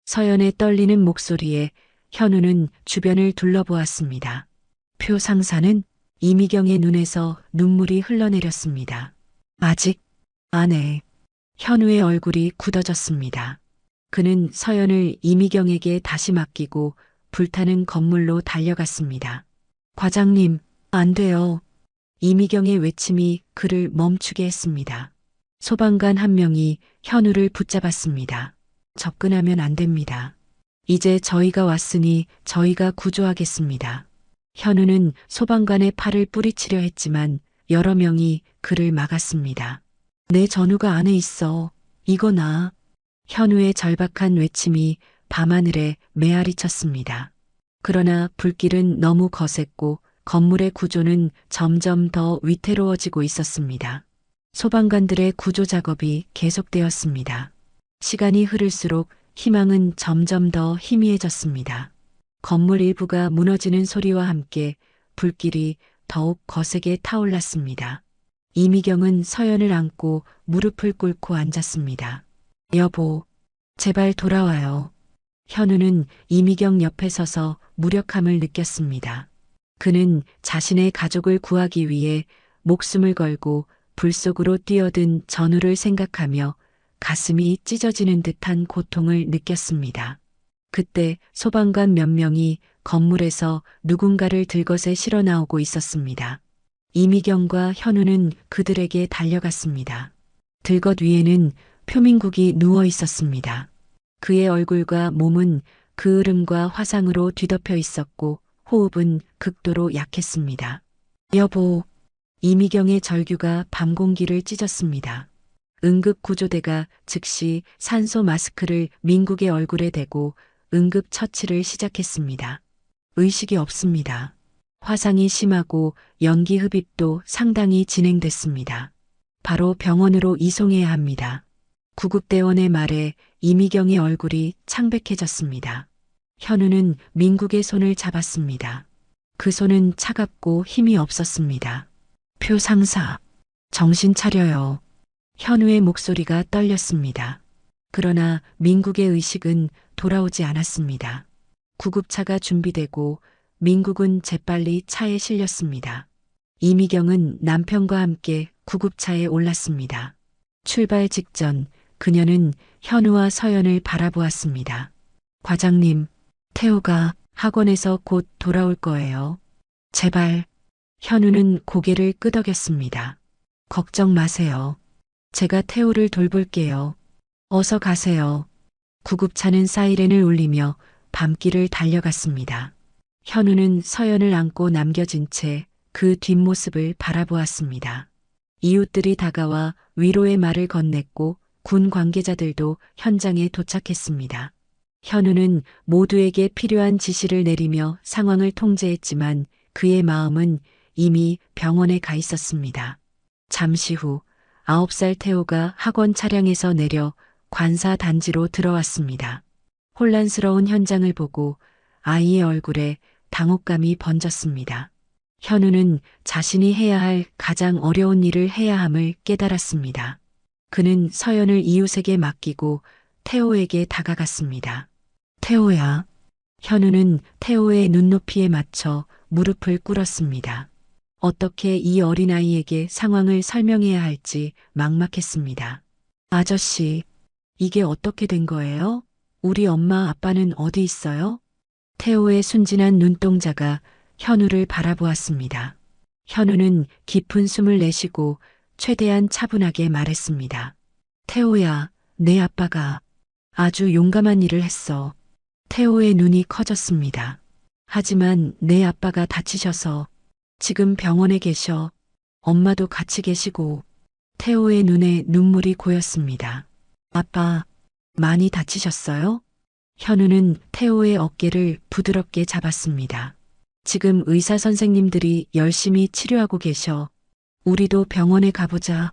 서연의 떨리는 목소리에 현우는 주변을 둘러보았습니다. 표 상사는 이미경의 눈에서 눈물이 흘러내렸습니다. 아직 안 해. 현우의 얼굴이 굳어졌습니다. 그는 서연을 이미경에게 다시 맡기고 불타는 건물로 달려갔습니다. 과장님, 안 돼요. 이미경의 외침이 그를 멈추게 했습니다. 소방관 한 명이 현우를 붙잡았습니다. 접근하면 안 됩니다. 이제 저희가 왔으니 저희가 구조하겠습니다. 현우는 소방관의 팔을 뿌리치려 했지만 여러 명이 그를 막았습니다. 내 전우가 안에 있어. 이거 나. 현우의 절박한 외침이 밤하늘에 메아리 쳤습니다. 그러나 불길은 너무 거셌고 건물의 구조는 점점 더 위태로워지고 있었습니다. 소방관들의 구조 작업이 계속되었습니다. 시간이 흐를수록 희망은 점점 더 희미해졌습니다. 건물 일부가 무너지는 소리와 함께 불길이 더욱 거세게 타올랐습니다. 이미경은 서연을 안고 무릎을 꿇고 앉았습니다. 여보, 제발 돌아와요. 현우는 이미경 옆에 서서 무력함을 느꼈습니다. 그는 자신의 가족을 구하기 위해 목숨을 걸고 불 속으로 뛰어든 전우를 생각하며 가슴이 찢어지는 듯한 고통을 느꼈습니다. 그때 소방관 몇 명이 건물에서 누군가를 들것에 실어 나오고 있었습니다. 이미경과 현우는 그들에게 달려갔습니다. 들것 위에는 표민국이 누워 있었습니다. 그의 얼굴과 몸은 그을음과 화상으로 뒤덮여 있었고 호흡은 극도로 약했습니다. 여보, 이미경의 절규가 밤 공기를 찢었습니다. 응급구조대가 즉시 산소 마스크를 민국의 얼굴에 대고 응급 처치를 시작했습니다. 의식이 없습니다. 화상이 심하고 연기 흡입도 상당히 진행됐습니다. 바로 병원으로 이송해야 합니다. 구급대원의 말에 이미경의 얼굴이 창백해졌습니다. 현우는 민국의 손을 잡았습니다. 그 손은 차갑고 힘이 없었습니다. 표 상사, 정신 차려요. 현우의 목소리가 떨렸습니다. 그러나 민국의 의식은 돌아오지 않았습니다. 구급차가 준비되고 민국은 재빨리 차에 실렸습니다. 이미경은 남편과 함께 구급차에 올랐습니다. 출발 직전 그녀는 현우와 서연을 바라보았습니다. 과장님, 태호가 학원에서 곧 돌아올 거예요. 제발. 현우는 고개를 끄덕였습니다. 걱정 마세요. 제가 태호를 돌볼게요. 어서 가세요. 구급차는 사이렌을 울리며 밤길을 달려갔습니다. 현우는 서연을 안고 남겨진 채 그 뒷모습을 바라보았습니다. 이웃들이 다가와 위로의 말을 건넸고 군 관계자들도 현장에 도착했습니다. 현우는 모두에게 필요한 지시를 내리며 상황을 통제했지만 그의 마음은 이미 병원에 가 있었습니다. 잠시 후 9살 태호가 학원 차량에서 내려 관사 단지로 들어왔습니다. 혼란스러운 현장을 보고 아이의 얼굴에 당혹감이 번졌습니다. 현우는 자신이 해야 할 가장 어려운 일을 해야 함을 깨달았습니다. 그는 서연을 이웃에게 맡기고 태호에게 다가갔습니다. 태호야. 현우는 태호의 눈높이에 맞춰 무릎을 꿇었습니다. 어떻게 이 어린아이에게 상황을 설명해야 할지 막막했습니다. 아저씨, 이게 어떻게 된 거예요? 우리 엄마 아빠는 어디 있어요? 태호의 순진한 눈동자가 현우를 바라보았습니다. 현우는 깊은 숨을 내쉬고 최대한 차분하게 말했습니다. 태호야, 내 아빠가 아주 용감한 일을 했어. 태호의 눈이 커졌습니다. 하지만 내 아빠가 다치셔서 지금 병원에 계셔. 엄마도 같이 계시고. 태호의 눈에 눈물이 고였습니다. 아빠, 많이 다치셨어요? 현우는 태호의 어깨를 부드럽게 잡았습니다. 지금 의사 선생님들이 열심히 치료하고 계셔. 우리도 병원에 가보자.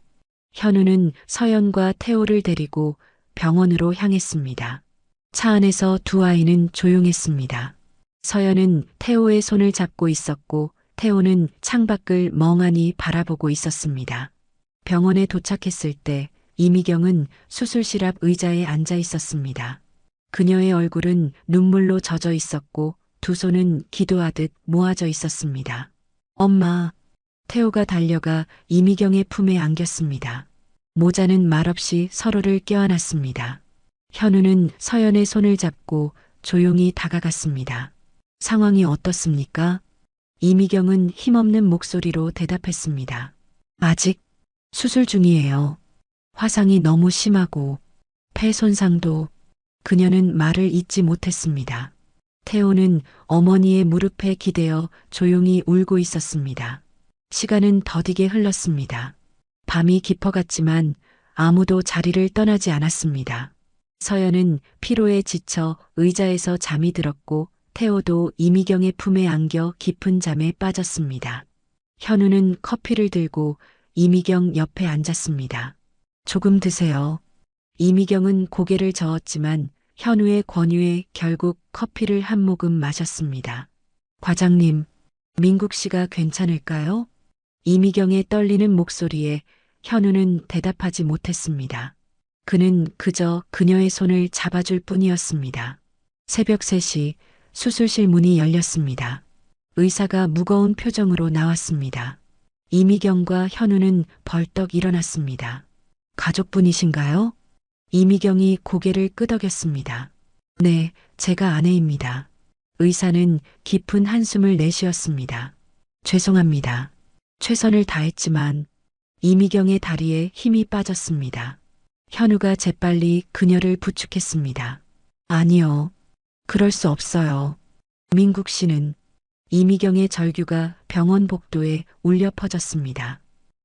현우는 서연과 태호를 데리고 병원으로 향했습니다. 차 안에서 두 아이는 조용했습니다. 서연은 태호의 손을 잡고 있었고 태호는 창밖을 멍하니 바라보고 있었습니다. 병원에 도착했을 때 이미경은 수술실 앞 의자에 앉아 있었습니다. 그녀의 얼굴은 눈물로 젖어 있었고 두 손은 기도하듯 모아져 있었습니다. 엄마, 태호가 달려가 이미경의 품에 안겼습니다. 모자는 말없이 서로를 껴안았습니다. 현우는 서연의 손을 잡고 조용히 다가갔습니다. 상황이 어떻습니까? 이미경은 힘없는 목소리로 대답했습니다. 아직 수술 중이에요. 화상이 너무 심하고 폐 손상도. 그녀는 말을 잇지 못했습니다. 태호는 어머니의 무릎에 기대어 조용히 울고 있었습니다. 시간은 더디게 흘렀습니다. 밤이 깊어갔지만 아무도 자리를 떠나지 않았습니다. 서연은 피로에 지쳐 의자에서 잠이 들었고 태호도 이미경의 품에 안겨 깊은 잠에 빠졌습니다. 현우는 커피를 들고 이미경 옆에 앉았습니다. 조금 드세요. 이미경은 고개를 저었지만 현우의 권유에 결국 커피를 한 모금 마셨습니다. 과장님, 민국 씨가 괜찮을까요? 이미경의 떨리는 목소리에 현우는 대답하지 못했습니다. 그는 그저 그녀의 손을 잡아줄 뿐이었습니다. 새벽 3시 수술실 문이 열렸습니다. 의사가 무거운 표정으로 나왔습니다. 이미경과 현우는 벌떡 일어났습니다. 가족분이신가요? 이미경이 고개를 끄덕였습니다. 네, 제가 아내입니다. 의사는 깊은 한숨을 내쉬었습니다. 죄송합니다. 최선을 다했지만 이미경의 다리에 힘이 빠졌습니다. 현우가 재빨리 그녀를 부축했습니다. 아니요. 그럴 수 없어요. 민국 씨는. 이미경의 절규가 병원 복도에 울려 퍼졌습니다.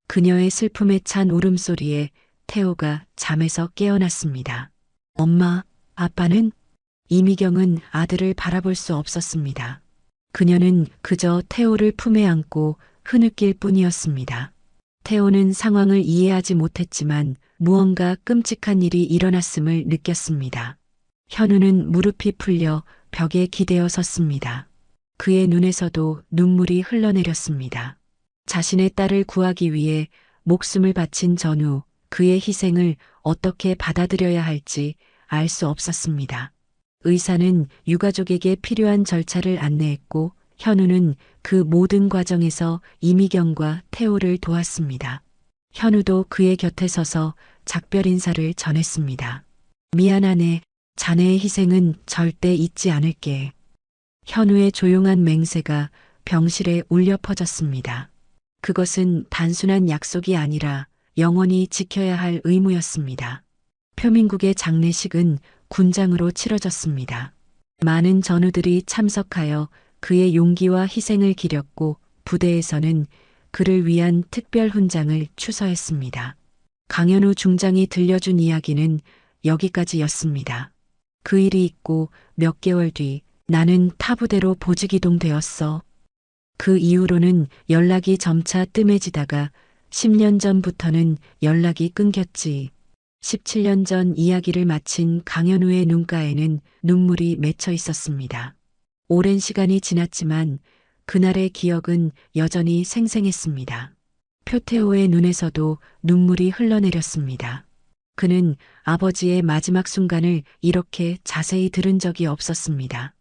그녀의 슬픔에 찬 울음소리에 태호가 잠에서 깨어났습니다. 엄마, 아빠는? 이미경은 아들을 바라볼 수 없었습니다. 그녀는 그저 태호를 품에 안고 흐느낄 뿐이었습니다. 태호는 상황을 이해하지 못했지만 무언가 끔찍한 일이 일어났음을 느꼈습니다. 현우는 무릎이 풀려 벽에 기대어 섰습니다. 그의 눈에서도 눈물이 흘러내렸습니다. 자신의 딸을 구하기 위해 목숨을 바친 전후 그의 희생을 어떻게 받아들여야 할지 알 수 없었습니다. 의사는 유가족에게 필요한 절차를 안내했고 현우는 그 모든 과정에서 이미경과 태호를 도왔습니다. 현우도 그의 곁에 서서 작별 인사를 전했습니다. 미안하네. 자네의 희생은 절대 잊지 않을게. 현우의 조용한 맹세가 병실에 울려 퍼졌습니다. 그것은 단순한 약속이 아니라 영원히 지켜야 할 의무였습니다. 표민국의 장례식은 군장으로 치러졌습니다. 많은 전우들이 참석하여 그의 용기와 희생을 기렸고 부대에서는 그를 위한 특별 훈장을 추서했습니다. 강현우 중장이 들려준 이야기는 여기까지였습니다. 그 일이 있고 몇 개월 뒤 나는 타부대로 보직 이동되었어. 그 이후로는 연락이 점차 뜸해지다가 10년 전부터는 연락이 끊겼지. 17년 전 이야기를 마친 강현우의 눈가에는 눈물이 맺혀 있었습니다. 오랜 시간이 지났지만 그날의 기억은 여전히 생생했습니다. 표태호의 눈에서도 눈물이 흘러내렸습니다. 그는 아버지의 마지막 순간을 이렇게 자세히 들은 적이 없었습니다.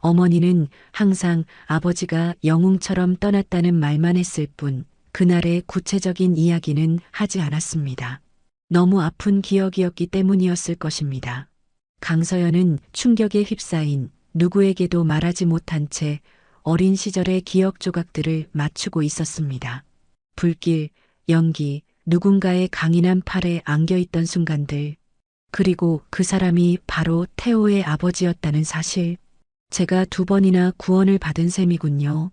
어머니는 항상 아버지가 영웅처럼 떠났다는 말만 했을 뿐 그날의 구체적인 이야기는 하지 않았습니다. 너무 아픈 기억이었기 때문이었을 것입니다. 강서연은 충격에 휩싸인 누구에게도 말하지 못한 채 어린 시절의 기억 조각들을 맞추고 있었습니다. 불길, 연기, 누군가의 강인한 팔에 안겨있던 순간들, 그리고 그 사람이 바로 태호의 아버지였다는 사실. 제가 2번이나 구원을 받은 셈이군요.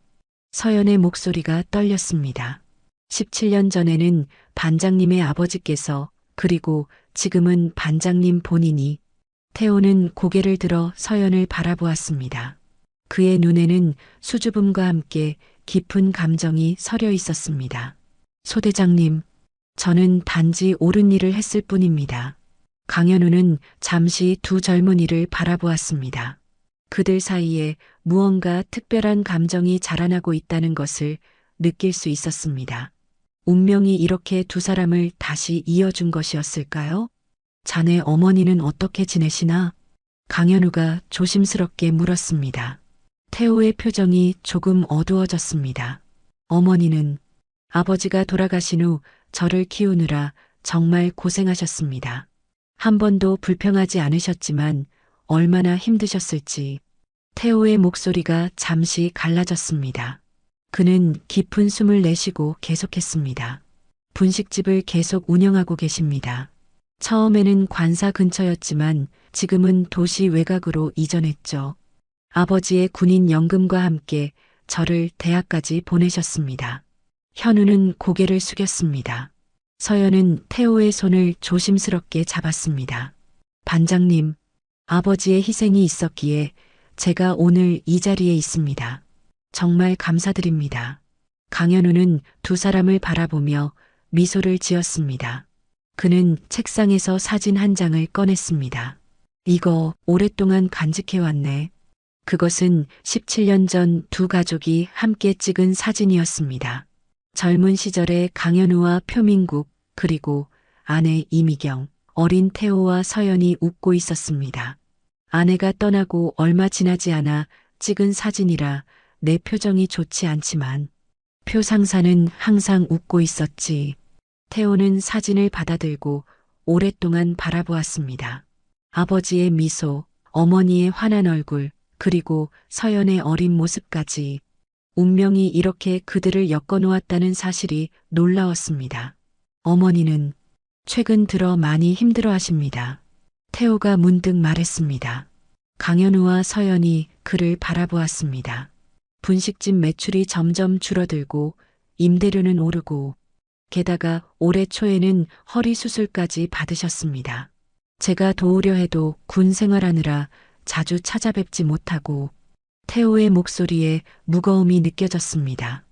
서연의 목소리가 떨렸습니다. 17년 전에는 반장님의 아버지께서 그리고 지금은 반장님 본인이. 태호는 고개를 들어 서연을 바라보았습니다. 그의 눈에는 수줍음과 함께 깊은 감정이 서려 있었습니다. 소대장님, 저는 단지 옳은 일을 했을 뿐입니다. 강현우는 잠시 두 젊은이를 바라보았습니다. 그들 사이에 무언가 특별한 감정이 자라나고 있다는 것을 느낄 수 있었습니다. 운명이 이렇게 두 사람을 다시 이어준 것이었을까요? 자네 어머니는 어떻게 지내시나? 강현우가 조심스럽게 물었습니다. 태호의 표정이 조금 어두워졌습니다. 어머니는 아버지가 돌아가신 후 저를 키우느라 정말 고생하셨습니다. 한 번도 불평하지 않으셨지만 얼마나 힘드셨을지. 태호의 목소리가 잠시 갈라졌습니다. 그는 깊은 숨을 내쉬고 계속했습니다. 분식집을 계속 운영하고 계십니다. 처음에는 관사 근처였지만 지금은 도시 외곽으로 이전했죠. 아버지의 군인 연금과 함께 저를 대학까지 보내셨습니다. 현우는 고개를 숙였습니다. 서연은 태호의 손을 조심스럽게 잡았습니다. 반장님, 아버지의 희생이 있었기에 제가 오늘 이 자리에 있습니다. 정말 감사드립니다. 강현우는 두 사람을 바라보며 미소를 지었습니다. 그는 책상에서 사진 한 장을 꺼냈습니다. 이거 오랫동안 간직해왔네. 그것은 17년 전 두 가족이 함께 찍은 사진이었습니다. 젊은 시절의 강현우와 표민국, 그리고 아내 이미경, 어린 태호와 서연이 웃고 있었습니다. 아내가 떠나고 얼마 지나지 않아 찍은 사진이라 내 표정이 좋지 않지만 표 상사는 항상 웃고 있었지. 태호는 사진을 받아들고 오랫동안 바라보았습니다. 아버지의 미소, 어머니의 환한 얼굴, 그리고 서연의 어린 모습까지. 운명이 이렇게 그들을 엮어놓았다는 사실이 놀라웠습니다. 어머니는 최근 들어 많이 힘들어 하십니다. 태호가 문득 말했습니다. 강현우와 서연이 그를 바라보았습니다. 분식집 매출이 점점 줄어들고 임대료는 오르고 게다가 올해 초에는 허리 수술까지 받으셨습니다. 제가 도우려 해도 군 생활하느라 자주 찾아뵙지 못하고 태호의 목소리에 무거움이 느껴졌습니다.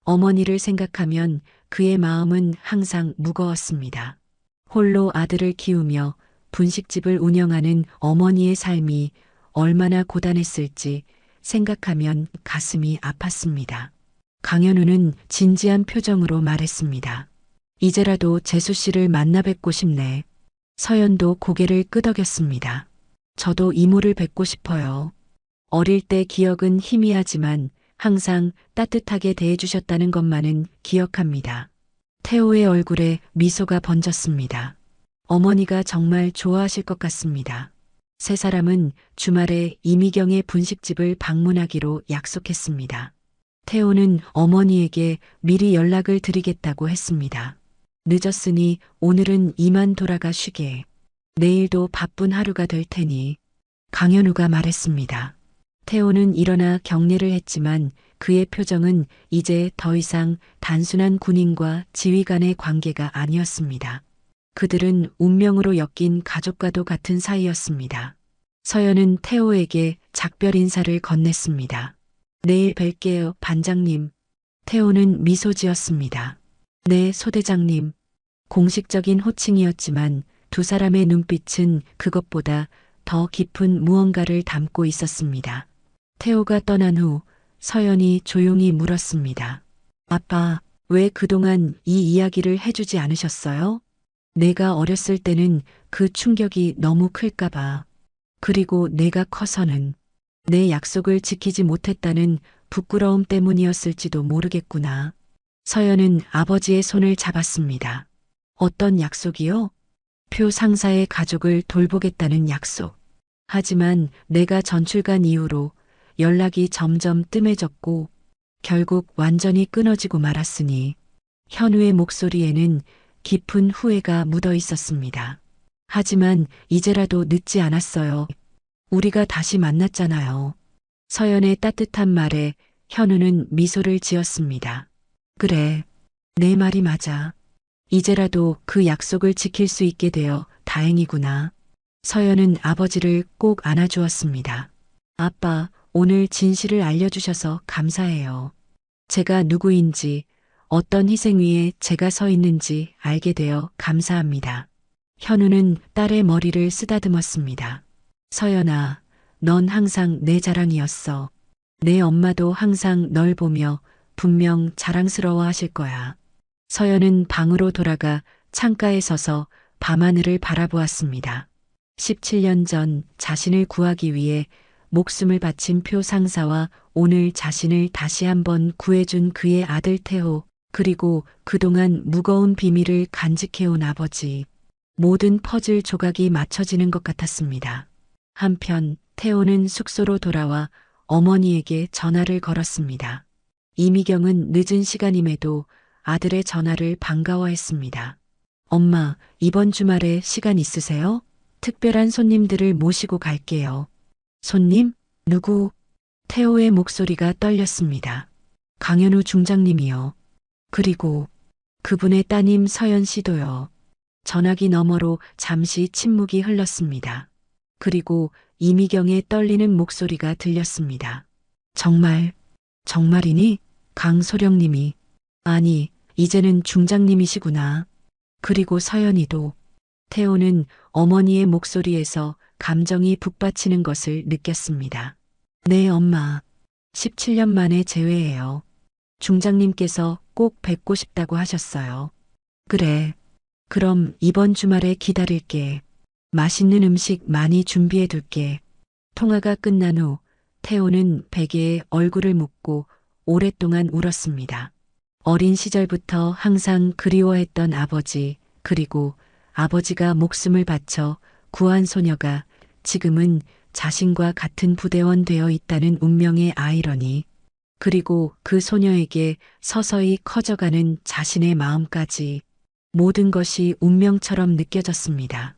어머니를 생각하면 그의 마음은 항상 무거웠습니다. 홀로 아들을 키우며 분식집을 운영하는 어머니의 삶이 얼마나 고단했을지 생각하면 가슴이 아팠습니다. 강현우는 진지한 표정으로 말했습니다. 이제라도 재수 씨를 만나 뵙고 싶네. 서연도 고개를 끄덕였습니다. 저도 이모를 뵙고 싶어요. 어릴 때 기억은 희미하지만 항상 따뜻하게 대해주셨다는 것만은 기억합니다. 태호의 얼굴에 미소가 번졌습니다. 어머니가 정말 좋아하실 것 같습니다. 세 사람은 주말에 이미경의 분식집을 방문하기로 약속했습니다. 태호는 어머니에게 미리 연락을 드리겠다고 했습니다. 늦었으니 오늘은 이만 돌아가 쉬게. 내일도 바쁜 하루가 될 테니. 강현우가 말했습니다. 태호는 일어나 경례를 했지만 그의 표정은 이제 더 이상 단순한 군인과 지휘관의 관계가 아니었습니다. 그들은 운명으로 엮인 가족과도 같은 사이였습니다. 서연은 태호에게 작별 인사를 건넸습니다. 내일 뵐게요, 반장님. 태호는 미소 지었습니다. 네, 소대장님. 공식적인 호칭이었지만 두 사람의 눈빛은 그것보다 더 깊은 무언가를 담고 있었습니다. 태호가 떠난 후 서연이 조용히 물었습니다. 아빠, 왜 그동안 이 이야기를 해주지 않으셨어요? 내가 어렸을 때는 그 충격이 너무 클까봐. 그리고 내가 커서는 내 약속을 지키지 못했다는 부끄러움 때문이었을지도 모르겠구나. 서연은 아버지의 손을 잡았습니다. 어떤 약속이요? 표 상사의 가족을 돌보겠다는 약속. 하지만 내가 전출 간 이후로 연락이 점점 뜸해졌고 결국 완전히 끊어지고 말았으니 현우의 목소리에는 깊은 후회가 묻어 있었습니다. 하지만 이제라도 늦지 않았어요. 우리가 다시 만났잖아요. 서연의 따뜻한 말에 현우는 미소를 지었습니다. 그래, 내 말이 맞아. 이제라도 그 약속을 지킬 수 있게 되어 다행이구나. 서연은 아버지를 꼭 안아주었습니다. 아빠, 오늘 진실을 알려주셔서 감사해요. 제가 누구인지, 어떤 희생 위에 제가 서 있는지 알게 되어 감사합니다. 현우는 딸의 머리를 쓰다듬었습니다. 서연아, 넌 항상 내 자랑이었어. 내 엄마도 항상 널 보며 분명 자랑스러워 하실 거야. 서연은 방으로 돌아가 창가에 서서 밤하늘을 바라보았습니다. 17년 전 자신을 구하기 위해 목숨을 바친 표 상사와 오늘 자신을 다시 한번 구해준 그의 아들 태호, 그리고 그동안 무거운 비밀을 간직해온 아버지. 모든 퍼즐 조각이 맞춰지는 것 같았습니다. 한편 태호는 숙소로 돌아와 어머니에게 전화를 걸었습니다. 이미경은 늦은 시간임에도 아들의 전화를 반가워했습니다. 엄마, 이번 주말에 시간 있으세요? 특별한 손님들을 모시고 갈게요. 손님? 누구? 태호의 목소리가 떨렸습니다. 강현우 중장님이요. 그리고 그분의 따님 서연 씨도요. 전화기 너머로 잠시 침묵이 흘렀습니다. 그리고 이미경의 떨리는 목소리가 들렸습니다. 정말, 정말이니? 강소령님이. 아니, 이제는 중장님이시구나. 그리고 서연이도. 태호는 어머니의 목소리에서 감정이 북받치는 것을 느꼈습니다. 네, 엄마. 17년 만에 재회예요. 중장님께서 꼭 뵙고 싶다고 하셨어요. 그래. 그럼 이번 주말에 기다릴게. 맛있는 음식 많이 준비해 둘게. 통화가 끝난 후 태호는 베개에 얼굴을 묻고 오랫동안 울었습니다. 어린 시절부터 항상 그리워했던 아버지, 그리고 아버지가 목숨을 바쳐 구한 소녀가 지금은 자신과 같은 부대원 되어 있다는 운명의 아이러니, 그리고 그 소녀에게 서서히 커져가는 자신의 마음까지 모든 것이 운명처럼 느껴졌습니다.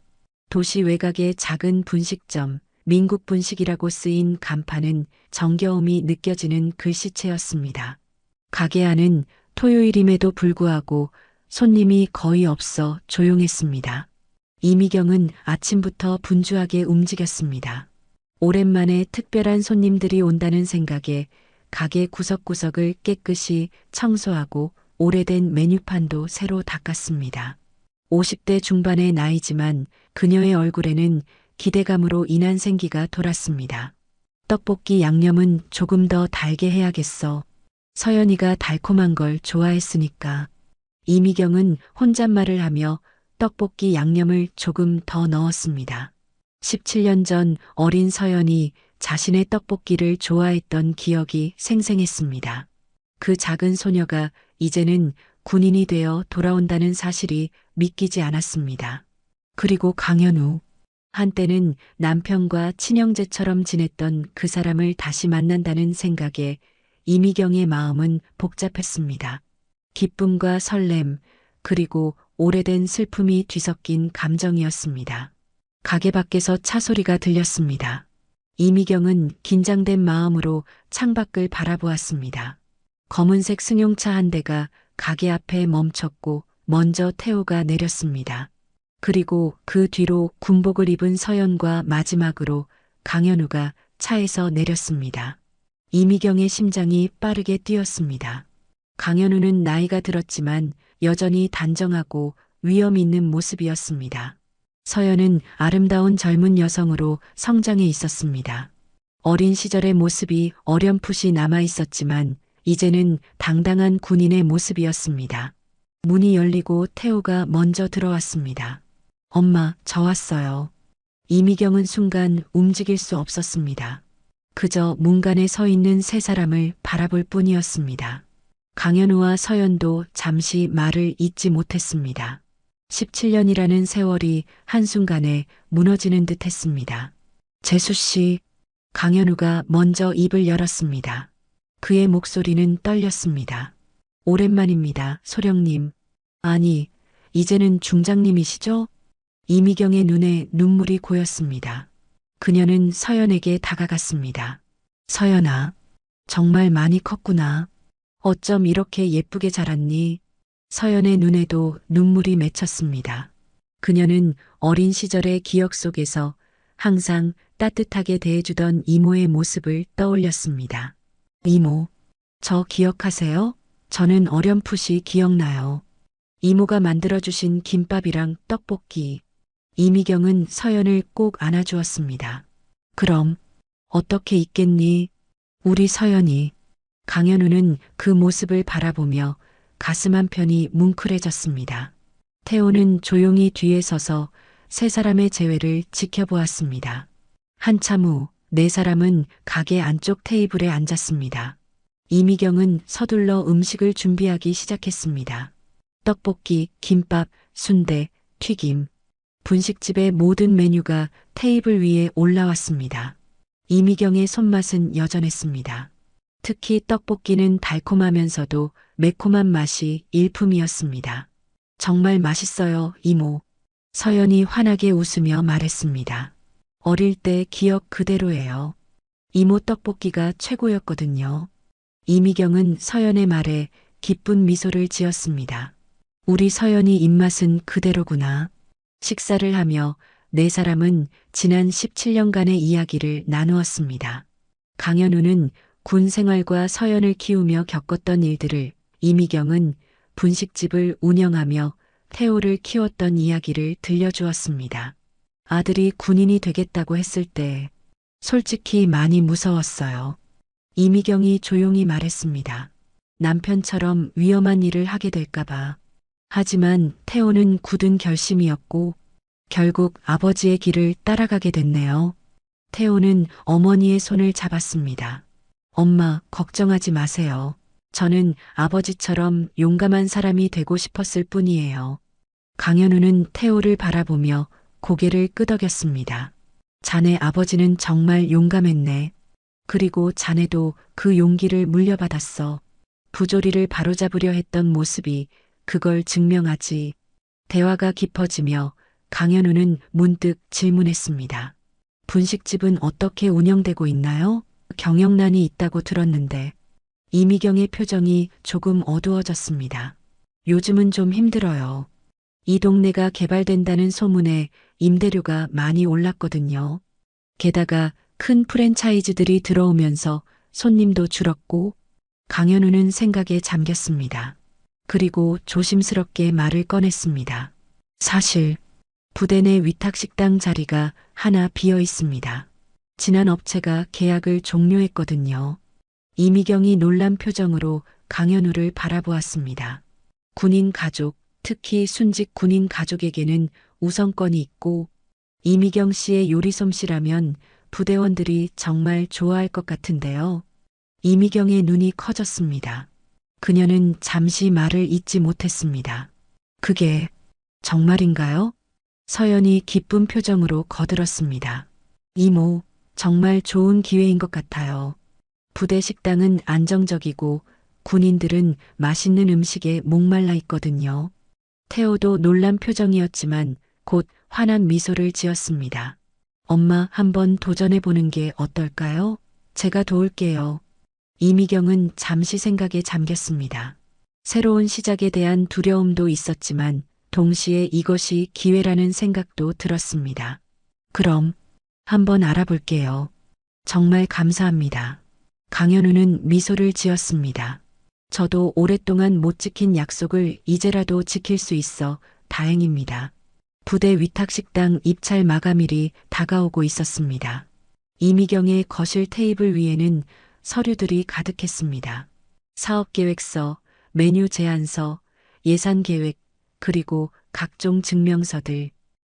도시 외곽의 작은 분식점, 민국분식이라고 쓰인 간판은 정겨움이 느껴지는 글씨체였습니다. 가게 안은 토요일임에도 불구하고 손님이 거의 없어 조용했습니다. 이미경은 아침부터 분주하게 움직였습니다. 오랜만에 특별한 손님들이 온다는 생각에 가게 구석구석을 깨끗이 청소하고 오래된 메뉴판도 새로 닦았습니다. 50대 중반의 나이지만 그녀의 얼굴에는 기대감으로 인한 생기가 돌았습니다. 떡볶이 양념은 조금 더 달게 해야겠어. 서연이가 달콤한 걸 좋아했으니까. 이미경은 혼잣말을 하며 떡볶이 양념을 조금 더 넣었습니다. 17년 전 어린 서연이 자신의 떡볶이를 좋아했던 기억이 생생했습니다. 그 작은 소녀가 이제는 군인이 되어 돌아온다는 사실이 믿기지 않았습니다. 그리고 강현우. 한때는 남편과 친형제처럼 지냈던 그 사람을 다시 만난다는 생각에 이미경의 마음은 복잡했습니다. 기쁨과 설렘, 그리고 오래된 슬픔이 뒤섞인 감정이었습니다. 가게 밖에서 차 소리가 들렸습니다. 이미경은 긴장된 마음으로 창밖을 바라보았습니다. 검은색 승용차 한 대가 가게 앞에 멈췄고 먼저 태호가 내렸습니다. 그리고 그 뒤로 군복을 입은 서연과 마지막으로 강현우가 차에서 내렸습니다. 이미경의 심장이 빠르게 뛰었습니다. 강현우는 나이가 들었지만 여전히 단정하고 위험 있는 모습이었습니다. 서연은 아름다운 젊은 여성으로 성장해 있었습니다. 어린 시절의 모습이 어렴풋이 남아 있었지만 이제는 당당한 군인의 모습이었습니다. 문이 열리고 태호가 먼저 들어왔습니다. 엄마, 저 왔어요. 이미경은 순간 움직일 수 없었습니다. 그저 문간에 서 있는 세 사람을 바라볼 뿐이었습니다. 강현우와 서연도 잠시 말을 잇지 못했습니다. 17년이라는 세월이 한순간에 무너지는 듯 했습니다. 재수 씨, 강현우가 먼저 입을 열었습니다. 그의 목소리는 떨렸습니다. 오랜만입니다, 소령님. 아니, 이제는 중장님이시죠? 이미경의 눈에 눈물이 고였습니다. 그녀는 서연에게 다가갔습니다. 서연아, 정말 많이 컸구나. 어쩜 이렇게 예쁘게 자랐니? 서연의 눈에도 눈물이 맺혔습니다. 그녀는 어린 시절의 기억 속에서 항상 따뜻하게 대해주던 이모의 모습을 떠올렸습니다. 이모, 저 기억하세요? 저는 어렴풋이 기억나요. 이모가 만들어주신 김밥이랑 떡볶이. 이미경은 서연을 꼭 안아주었습니다. 그럼 어떻게 있겠니? 우리 서연이. 강현우는 그 모습을 바라보며 가슴 한편이 뭉클해졌습니다. 태호는 조용히 뒤에 서서 세 사람의 재회를 지켜보았습니다. 한참 후 네 사람은 가게 안쪽 테이블에 앉았습니다. 이미경은 서둘러 음식을 준비하기 시작했습니다. 떡볶이, 김밥, 순대, 튀김. 분식집의 모든 메뉴가 테이블 위에 올라왔습니다. 이미경의 손맛은 여전했습니다. 특히 떡볶이는 달콤하면서도 매콤한 맛이 일품이었습니다. 정말 맛있어요, 이모. 서연이 환하게 웃으며 말했습니다. 어릴 때 기억 그대로예요. 이모 떡볶이가 최고였거든요. 이미경은 서연의 말에 기쁜 미소를 지었습니다. 우리 서연이 입맛은 그대로구나. 식사를 하며 네 사람은 지난 17년간의 이야기를 나누었습니다. 강현우는 군 생활과 서연을 키우며 겪었던 일들을, 이미경은 분식집을 운영하며 태호를 키웠던 이야기를 들려주었습니다. 아들이 군인이 되겠다고 했을 때 솔직히 많이 무서웠어요. 이미경이 조용히 말했습니다. 남편처럼 위험한 일을 하게 될까봐. 하지만 태호는 굳은 결심이었고 결국 아버지의 길을 따라가게 됐네요. 태호는 어머니의 손을 잡았습니다. 엄마, 걱정하지 마세요. 저는 아버지처럼 용감한 사람이 되고 싶었을 뿐이에요. 강현우는 태호를 바라보며 고개를 끄덕였습니다. 자네 아버지는 정말 용감했네. 그리고 자네도 그 용기를 물려받았어. 부조리를 바로잡으려 했던 모습이 그걸 증명하지. 대화가 깊어지며 강현우는 문득 질문했습니다. 분식집은 어떻게 운영되고 있나요? 경영난이 있다고 들었는데. 이미경의 표정이 조금 어두워졌습니다. 요즘은 좀 힘들어요. 이 동네가 개발된다는 소문에 임대료가 많이 올랐거든요. 게다가 큰 프랜차이즈들이 들어오면서 손님도 줄었고 강현우는 생각에 잠겼습니다. 그리고 조심스럽게 말을 꺼냈습니다. 사실 부대 내 위탁식당 자리가 하나 비어 있습니다. 지난 업체가 계약을 종료했거든요. 이미경이 놀란 표정으로 강현우를 바라보았습니다. 군인 가족, 특히 순직 군인 가족에게는 우선권이 있고 이미경 씨의 요리 솜씨라면 부대원들이 정말 좋아할 것 같은데요. 이미경의 눈이 커졌습니다. 그녀는 잠시 말을 잇지 못했습니다. 그게 정말인가요? 서연이 기쁜 표정으로 거들었습니다. 이모, 정말 좋은 기회인 것 같아요. 부대 식당은 안정적이고 군인들은 맛있는 음식에 목말라 있거든요. 태호도 놀란 표정이었지만 곧 환한 미소를 지었습니다. 엄마, 한번 도전해 보는 게 어떨까요? 제가 도울게요. 이미경은 잠시 생각에 잠겼습니다. 새로운 시작에 대한 두려움도 있었지만 동시에 이것이 기회라는 생각도 들었습니다. 그럼 한번 알아볼게요. 정말 감사합니다. 강현우는 미소를 지었습니다. 저도 오랫동안 못 지킨 약속을 이제라도 지킬 수 있어 다행입니다. 부대 위탁식당 입찰 마감일이 다가오고 있었습니다. 이미경의 거실 테이블 위에는 서류들이 가득했습니다. 사업계획서, 메뉴 제안서, 예산계획, 그리고 각종 증명서들.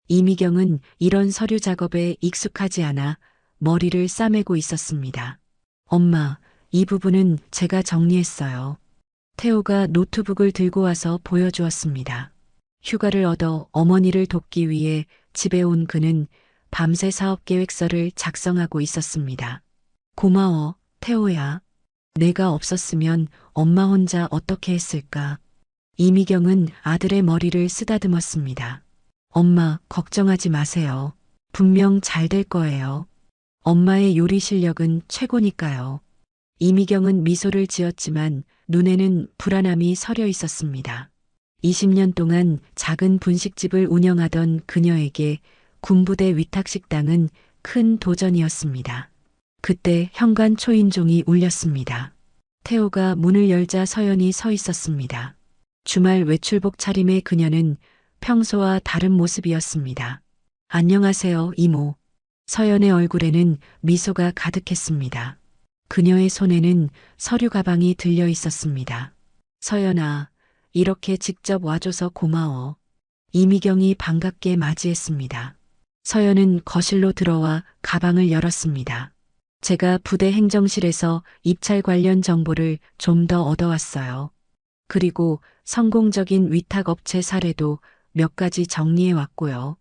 이미경은 이런 서류 작업에 익숙하지 않아 머리를 싸매고 있었습니다. 엄마, 이 부분은 제가 정리했어요. 태호가 노트북을 들고 와서 보여주었습니다. 휴가를 얻어 어머니를 돕기 위해 집에 온 그는 밤새 사업계획서를 작성하고 있었습니다. 고마워, 태호야. 내가 없었으면 엄마 혼자 어떻게 했을까? 이미경은 아들의 머리를 쓰다듬었습니다. 엄마, 걱정하지 마세요. 분명 잘 될 거예요. 엄마의 요리 실력은 최고니까요. 이미경은 미소를 지었지만 눈에는 불안함이 서려 있었습니다. 20년 동안 작은 분식집을 운영하던 그녀에게 군부대 위탁식당은 큰 도전이었습니다. 그때 현관 초인종이 울렸습니다. 태호가 문을 열자 서연이 서 있었습니다. 주말 외출복 차림의 그녀는 평소와 다른 모습이었습니다. 안녕하세요, 이모. 서연의 얼굴에는 미소가 가득했습니다. 그녀의 손에는 서류 가방이 들려 있었습니다. 서연아, 이렇게 직접 와줘서 고마워. 이미경이 반갑게 맞이했습니다. 서연은 거실로 들어와 가방을 열었습니다. 제가 부대 행정실에서 입찰 관련 정보를 좀 더 얻어왔어요. 그리고 성공적인 위탁업체 사례도 몇 가지 정리해 왔고요.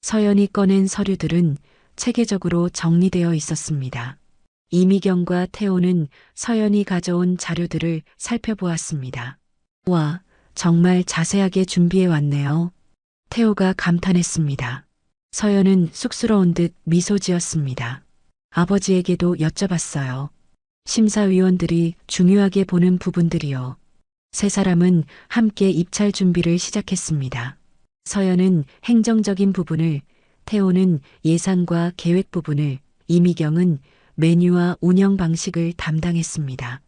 서연이 꺼낸 서류들은 체계적으로 정리되어 있었습니다. 이미경과 태호는 서연이 가져온 자료들을 살펴보았습니다. 와, 정말 자세하게 준비해 왔네요. 태호가 감탄했습니다. 서연은 쑥스러운 듯 미소 지었습니다. 아버지에게도 여쭤봤어요. 심사위원들이 중요하게 보는 부분들이요. 세 사람은 함께 입찰 준비를 시작했습니다. 서연은 행정적인 부분을, 태호는 예산과 계획 부분을, 이미경은 메뉴와 운영 방식을 담당했습니다.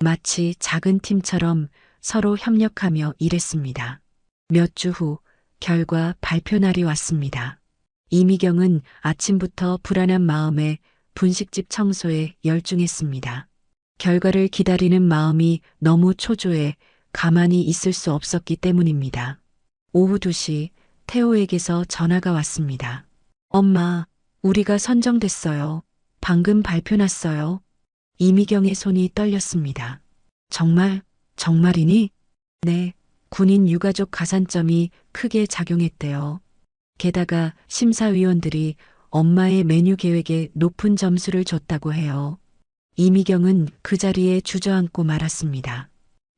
마치 작은 팀처럼 서로 협력하며 일했습니다. 몇 주 후 결과 발표 날이 왔습니다. 이미경은 아침부터 불안한 마음에 분식집 청소에 열중했습니다. 결과를 기다리는 마음이 너무 초조해 가만히 있을 수 없었기 때문입니다. 오후 2시 태호에게서 전화가 왔습니다. 엄마, 우리가 선정됐어요. 방금 발표 났어요. 이미경의 손이 떨렸습니다. 정말, 정말이니? 네, 군인 유가족 가산점이 크게 작용했대요. 게다가 심사위원들이 엄마의 메뉴 계획에 높은 점수를 줬다고 해요. 이미경은 그 자리에 주저앉고 말았습니다.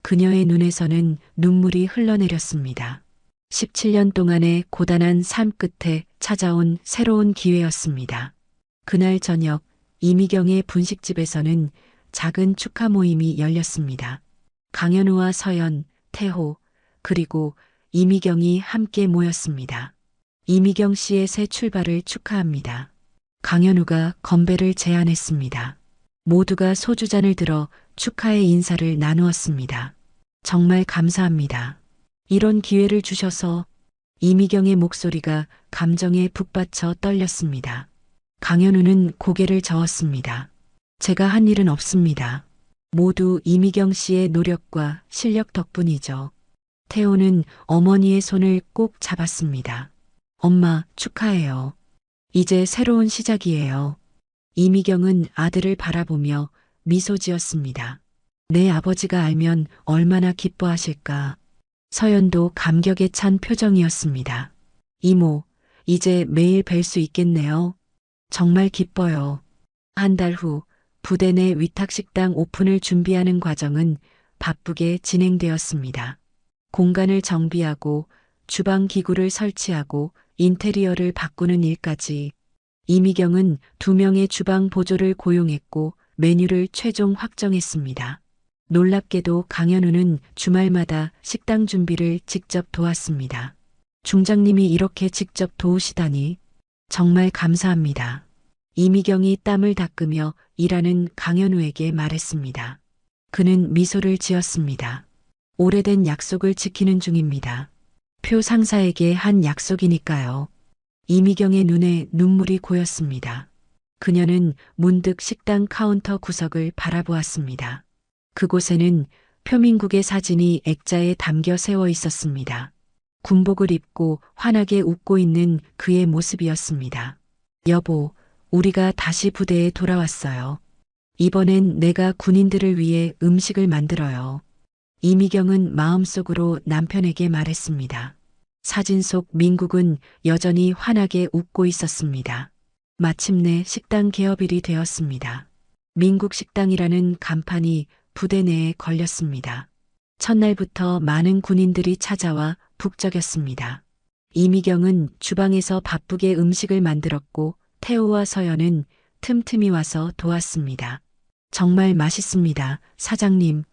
그녀의 눈에서는 눈물이 흘러내렸습니다. 17년 동안의 고단한 삶 끝에 찾아온 새로운 기회였습니다. 그날 저녁 이미경의 분식집에서는 작은 축하 모임이 열렸습니다. 강현우와 서연, 태호, 그리고 이미경이 함께 모였습니다. 이미경 씨의 새 출발을 축하합니다. 강현우가 건배를 제안했습니다. 모두가 소주잔을 들어 축하의 인사를 나누었습니다. 정말 감사합니다. 이런 기회를 주셔서. 이미경의 목소리가 감정에 북받쳐 떨렸습니다. 강현우는 고개를 저었습니다. 제가 한 일은 없습니다. 모두 이미경 씨의 노력과 실력 덕분이죠. 태호는 어머니의 손을 꼭 잡았습니다. 엄마, 축하해요. 이제 새로운 시작이에요. 이미경은 아들을 바라보며 미소 지었습니다. 내 아버지가 알면 얼마나 기뻐하실까. 서연도 감격에 찬 표정이었습니다. 이모, 이제 매일 뵐 수 있겠네요. 정말 기뻐요. 한 달 후 부대 내 위탁식당 오픈을 준비하는 과정은 바쁘게 진행되었습니다. 공간을 정비하고 주방 기구를 설치하고 인테리어를 바꾸는 일까지. 이미경은 2명의 주방 보조를 고용했고 메뉴를 최종 확정했습니다. 놀랍게도 강현우는 주말마다 식당 준비를 직접 도왔습니다. 중장님이 이렇게 직접 도우시다니 정말 감사합니다. 이미경이 땀을 닦으며 일하는 강현우에게 말했습니다. 그는 미소를 지었습니다. 오래된 약속을 지키는 중입니다. 표 상사에게 한 약속이니까요. 이미경의 눈에 눈물이 고였습니다. 그녀는 문득 식당 카운터 구석을 바라보았습니다. 그곳에는 표민국의 사진이 액자에 담겨 세워 있었습니다. 군복을 입고 환하게 웃고 있는 그의 모습이었습니다. 여보, 우리가 다시 부대에 돌아왔어요. 이번엔 내가 군인들을 위해 음식을 만들어요. 이미경은 마음속으로 남편에게 말했습니다. 사진 속 민국은 여전히 환하게 웃고 있었습니다. 마침내 식당 개업일이 되었습니다. 민국 식당이라는 간판이 부대 내에 걸렸습니다. 첫날부터 많은 군인들이 찾아와 북적였습니다. 이미경은 주방에서 바쁘게 음식을 만들었고 태호와 서연은 틈틈이 와서 도왔습니다. 정말 맛있습니다, 사장님.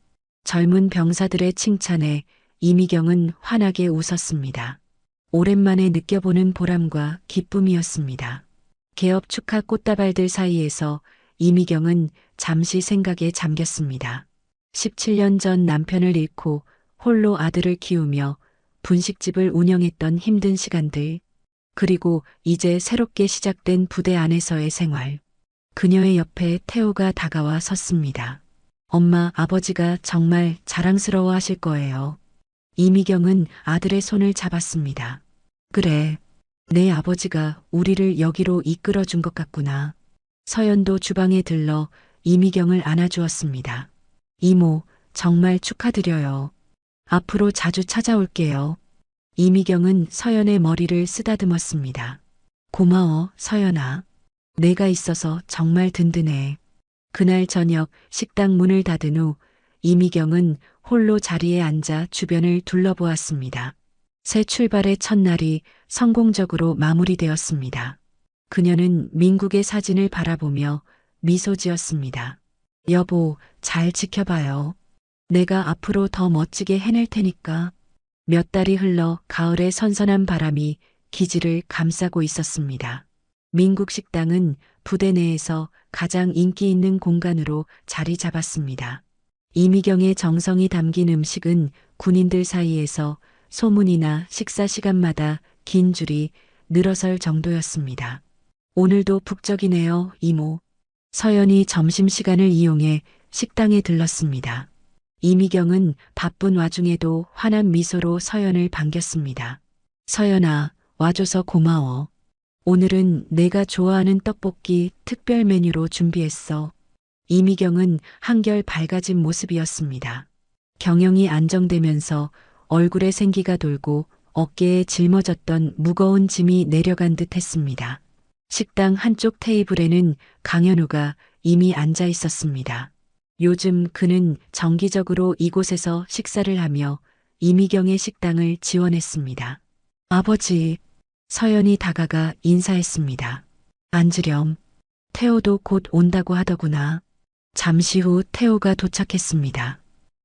젊은 병사들의 칭찬에 이미경은 환하게 웃었습니다. 오랜만에 느껴보는 보람과 기쁨이었습니다. 개업 축하 꽃다발들 사이에서 이미경은 잠시 생각에 잠겼습니다. 17년 전 남편을 잃고 홀로 아들을 키우며 분식집을 운영했던 힘든 시간들. 그리고 이제 새롭게 시작된 부대 안에서의 생활. 그녀의 옆에 태호가 다가와 섰습니다. 엄마, 아버지가 정말 자랑스러워 하실 거예요. 이미경은 아들의 손을 잡았습니다. 그래, 내 아버지가 우리를 여기로 이끌어 준 것 같구나. 서연도 주방에 들러 이미경을 안아주었습니다. 이모, 정말 축하드려요. 앞으로 자주 찾아올게요. 이미경은 서연의 머리를 쓰다듬었습니다. 고마워, 서연아. 내가 있어서 정말 든든해. 그날 저녁 식당 문을 닫은 후 이미경은 홀로 자리에 앉아 주변을 둘러보았습니다. 새 출발의 첫날이 성공적으로 마무리되었습니다. 그녀는 민국의 사진을 바라보며 미소 지었습니다. 여보, 잘 지켜봐요. 내가 앞으로 더 멋지게 해낼 테니까. 몇 달이 흘러 가을의 선선한 바람이 기지를 감싸고 있었습니다. 민국 식당은 부대 내에서 가장 인기 있는 공간으로 자리 잡았습니다. 이미경의 정성이 담긴 음식은 군인들 사이에서 소문이나 식사 시간마다 긴 줄이 늘어설 정도였습니다. 오늘도 북적이네요, 이모. 서연이 점심시간을 이용해 식당에 들렀습니다. 이미경은 바쁜 와중에도 환한 미소로 서연을 반겼습니다. 서연아, 와줘서 고마워. 오늘은 내가 좋아하는 떡볶이 특별 메뉴로 준비했어. 이미경은 한결 밝아진 모습이었습니다. 경영이 안정되면서 얼굴에 생기가 돌고 어깨에 짊어졌던 무거운 짐이 내려간 듯 했습니다. 식당 한쪽 테이블에는 강현우가 이미 앉아 있었습니다. 요즘 그는 정기적으로 이곳에서 식사를 하며 이미경의 식당을 지원했습니다. 아버지, 서연이 다가가 인사했습니다. 앉으렴. 태호도 곧 온다고 하더구나. 잠시 후 태호가 도착했습니다.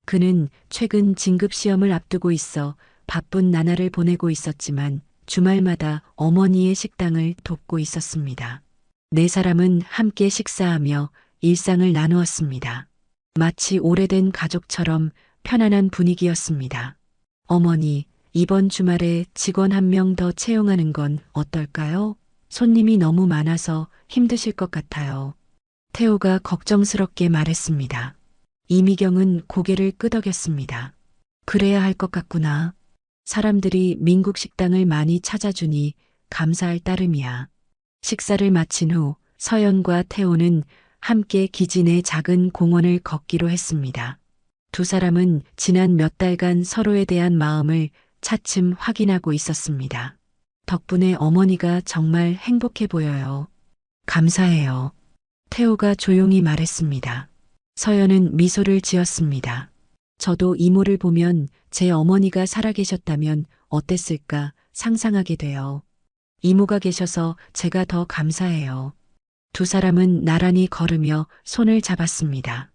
그는 최근 진급시험을 앞두고 있어 바쁜 나날을 보내고 있었지만 주말마다 어머니의 식당을 돕고 있었습니다. 네 사람은 함께 식사하며 일상을 나누었습니다. 마치 오래된 가족처럼 편안한 분위기였습니다. 어머니, 이번 주말에 직원 한 명 더 채용하는 건 어떨까요? 손님이 너무 많아서 힘드실 것 같아요. 태호가 걱정스럽게 말했습니다. 이미경은 고개를 끄덕였습니다. 그래야 할 것 같구나. 사람들이 민국 식당을 많이 찾아주니 감사할 따름이야. 식사를 마친 후 서연과 태호는 함께 기지 내 작은 공원을 걷기로 했습니다. 두 사람은 지난 몇 달간 서로에 대한 마음을 차츰 확인하고 있었습니다. 덕분에 어머니가 정말 행복해 보여요. 감사해요. 태호가 조용히 말했습니다. 서연은 미소를 지었습니다. 저도 이모를 보면 제 어머니가 살아계셨다면 어땠을까 상상하게 돼요. 이모가 계셔서 제가 더 감사해요. 두 사람은 나란히 걸으며 손을 잡았습니다.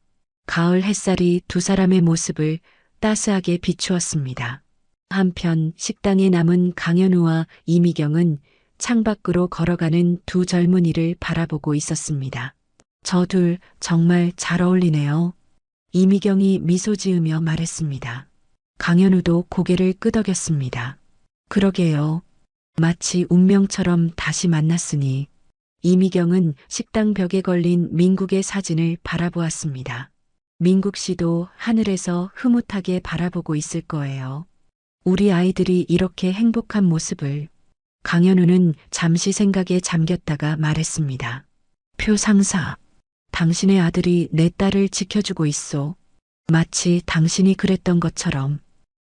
가을 햇살이 두 사람의 모습을 따스하게 비추었습니다. 한편 식당에 남은 강현우와 이미경은 창밖으로 걸어가는 두 젊은이를 바라보고 있었습니다. 저 둘 정말 잘 어울리네요. 이미경이 미소 지으며 말했습니다. 강현우도 고개를 끄덕였습니다. 그러게요. 마치 운명처럼 다시 만났으니. 이미경은 식당 벽에 걸린 민국의 사진을 바라보았습니다. 민국 씨도 하늘에서 흐뭇하게 바라보고 있을 거예요. 우리 아이들이 이렇게 행복한 모습을. 강현우는 잠시 생각에 잠겼다가 말했습니다. 표 상사, 당신의 아들이 내 딸을 지켜주고 있소. 마치 당신이 그랬던 것처럼.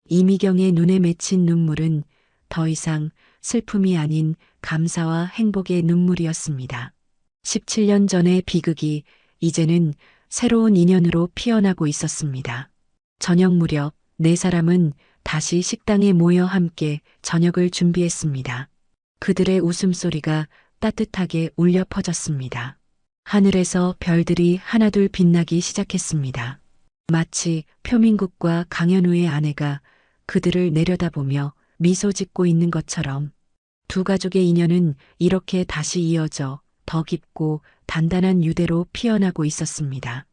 이미경의 눈에 맺힌 눈물은 더 이상 슬픔이 아닌 감사와 행복의 눈물이었습니다. 17년 전의 비극이 이제는 새로운 인연으로 피어나고 있었습니다. 저녁 무렵 네 사람은 다시 식당에 모여 함께 저녁을 준비했습니다. 그들의 웃음소리가 따뜻하게 울려 퍼졌습니다. 하늘에서 별들이 하나둘 빛나기 시작했습니다. 마치 표민국과 강현우의 아내가 그들을 내려다보며 미소 짓고 있는 것처럼 두 가족의 인연은 이렇게 다시 이어져 더 깊고 단단한 유대로 피어나고 있었습니다.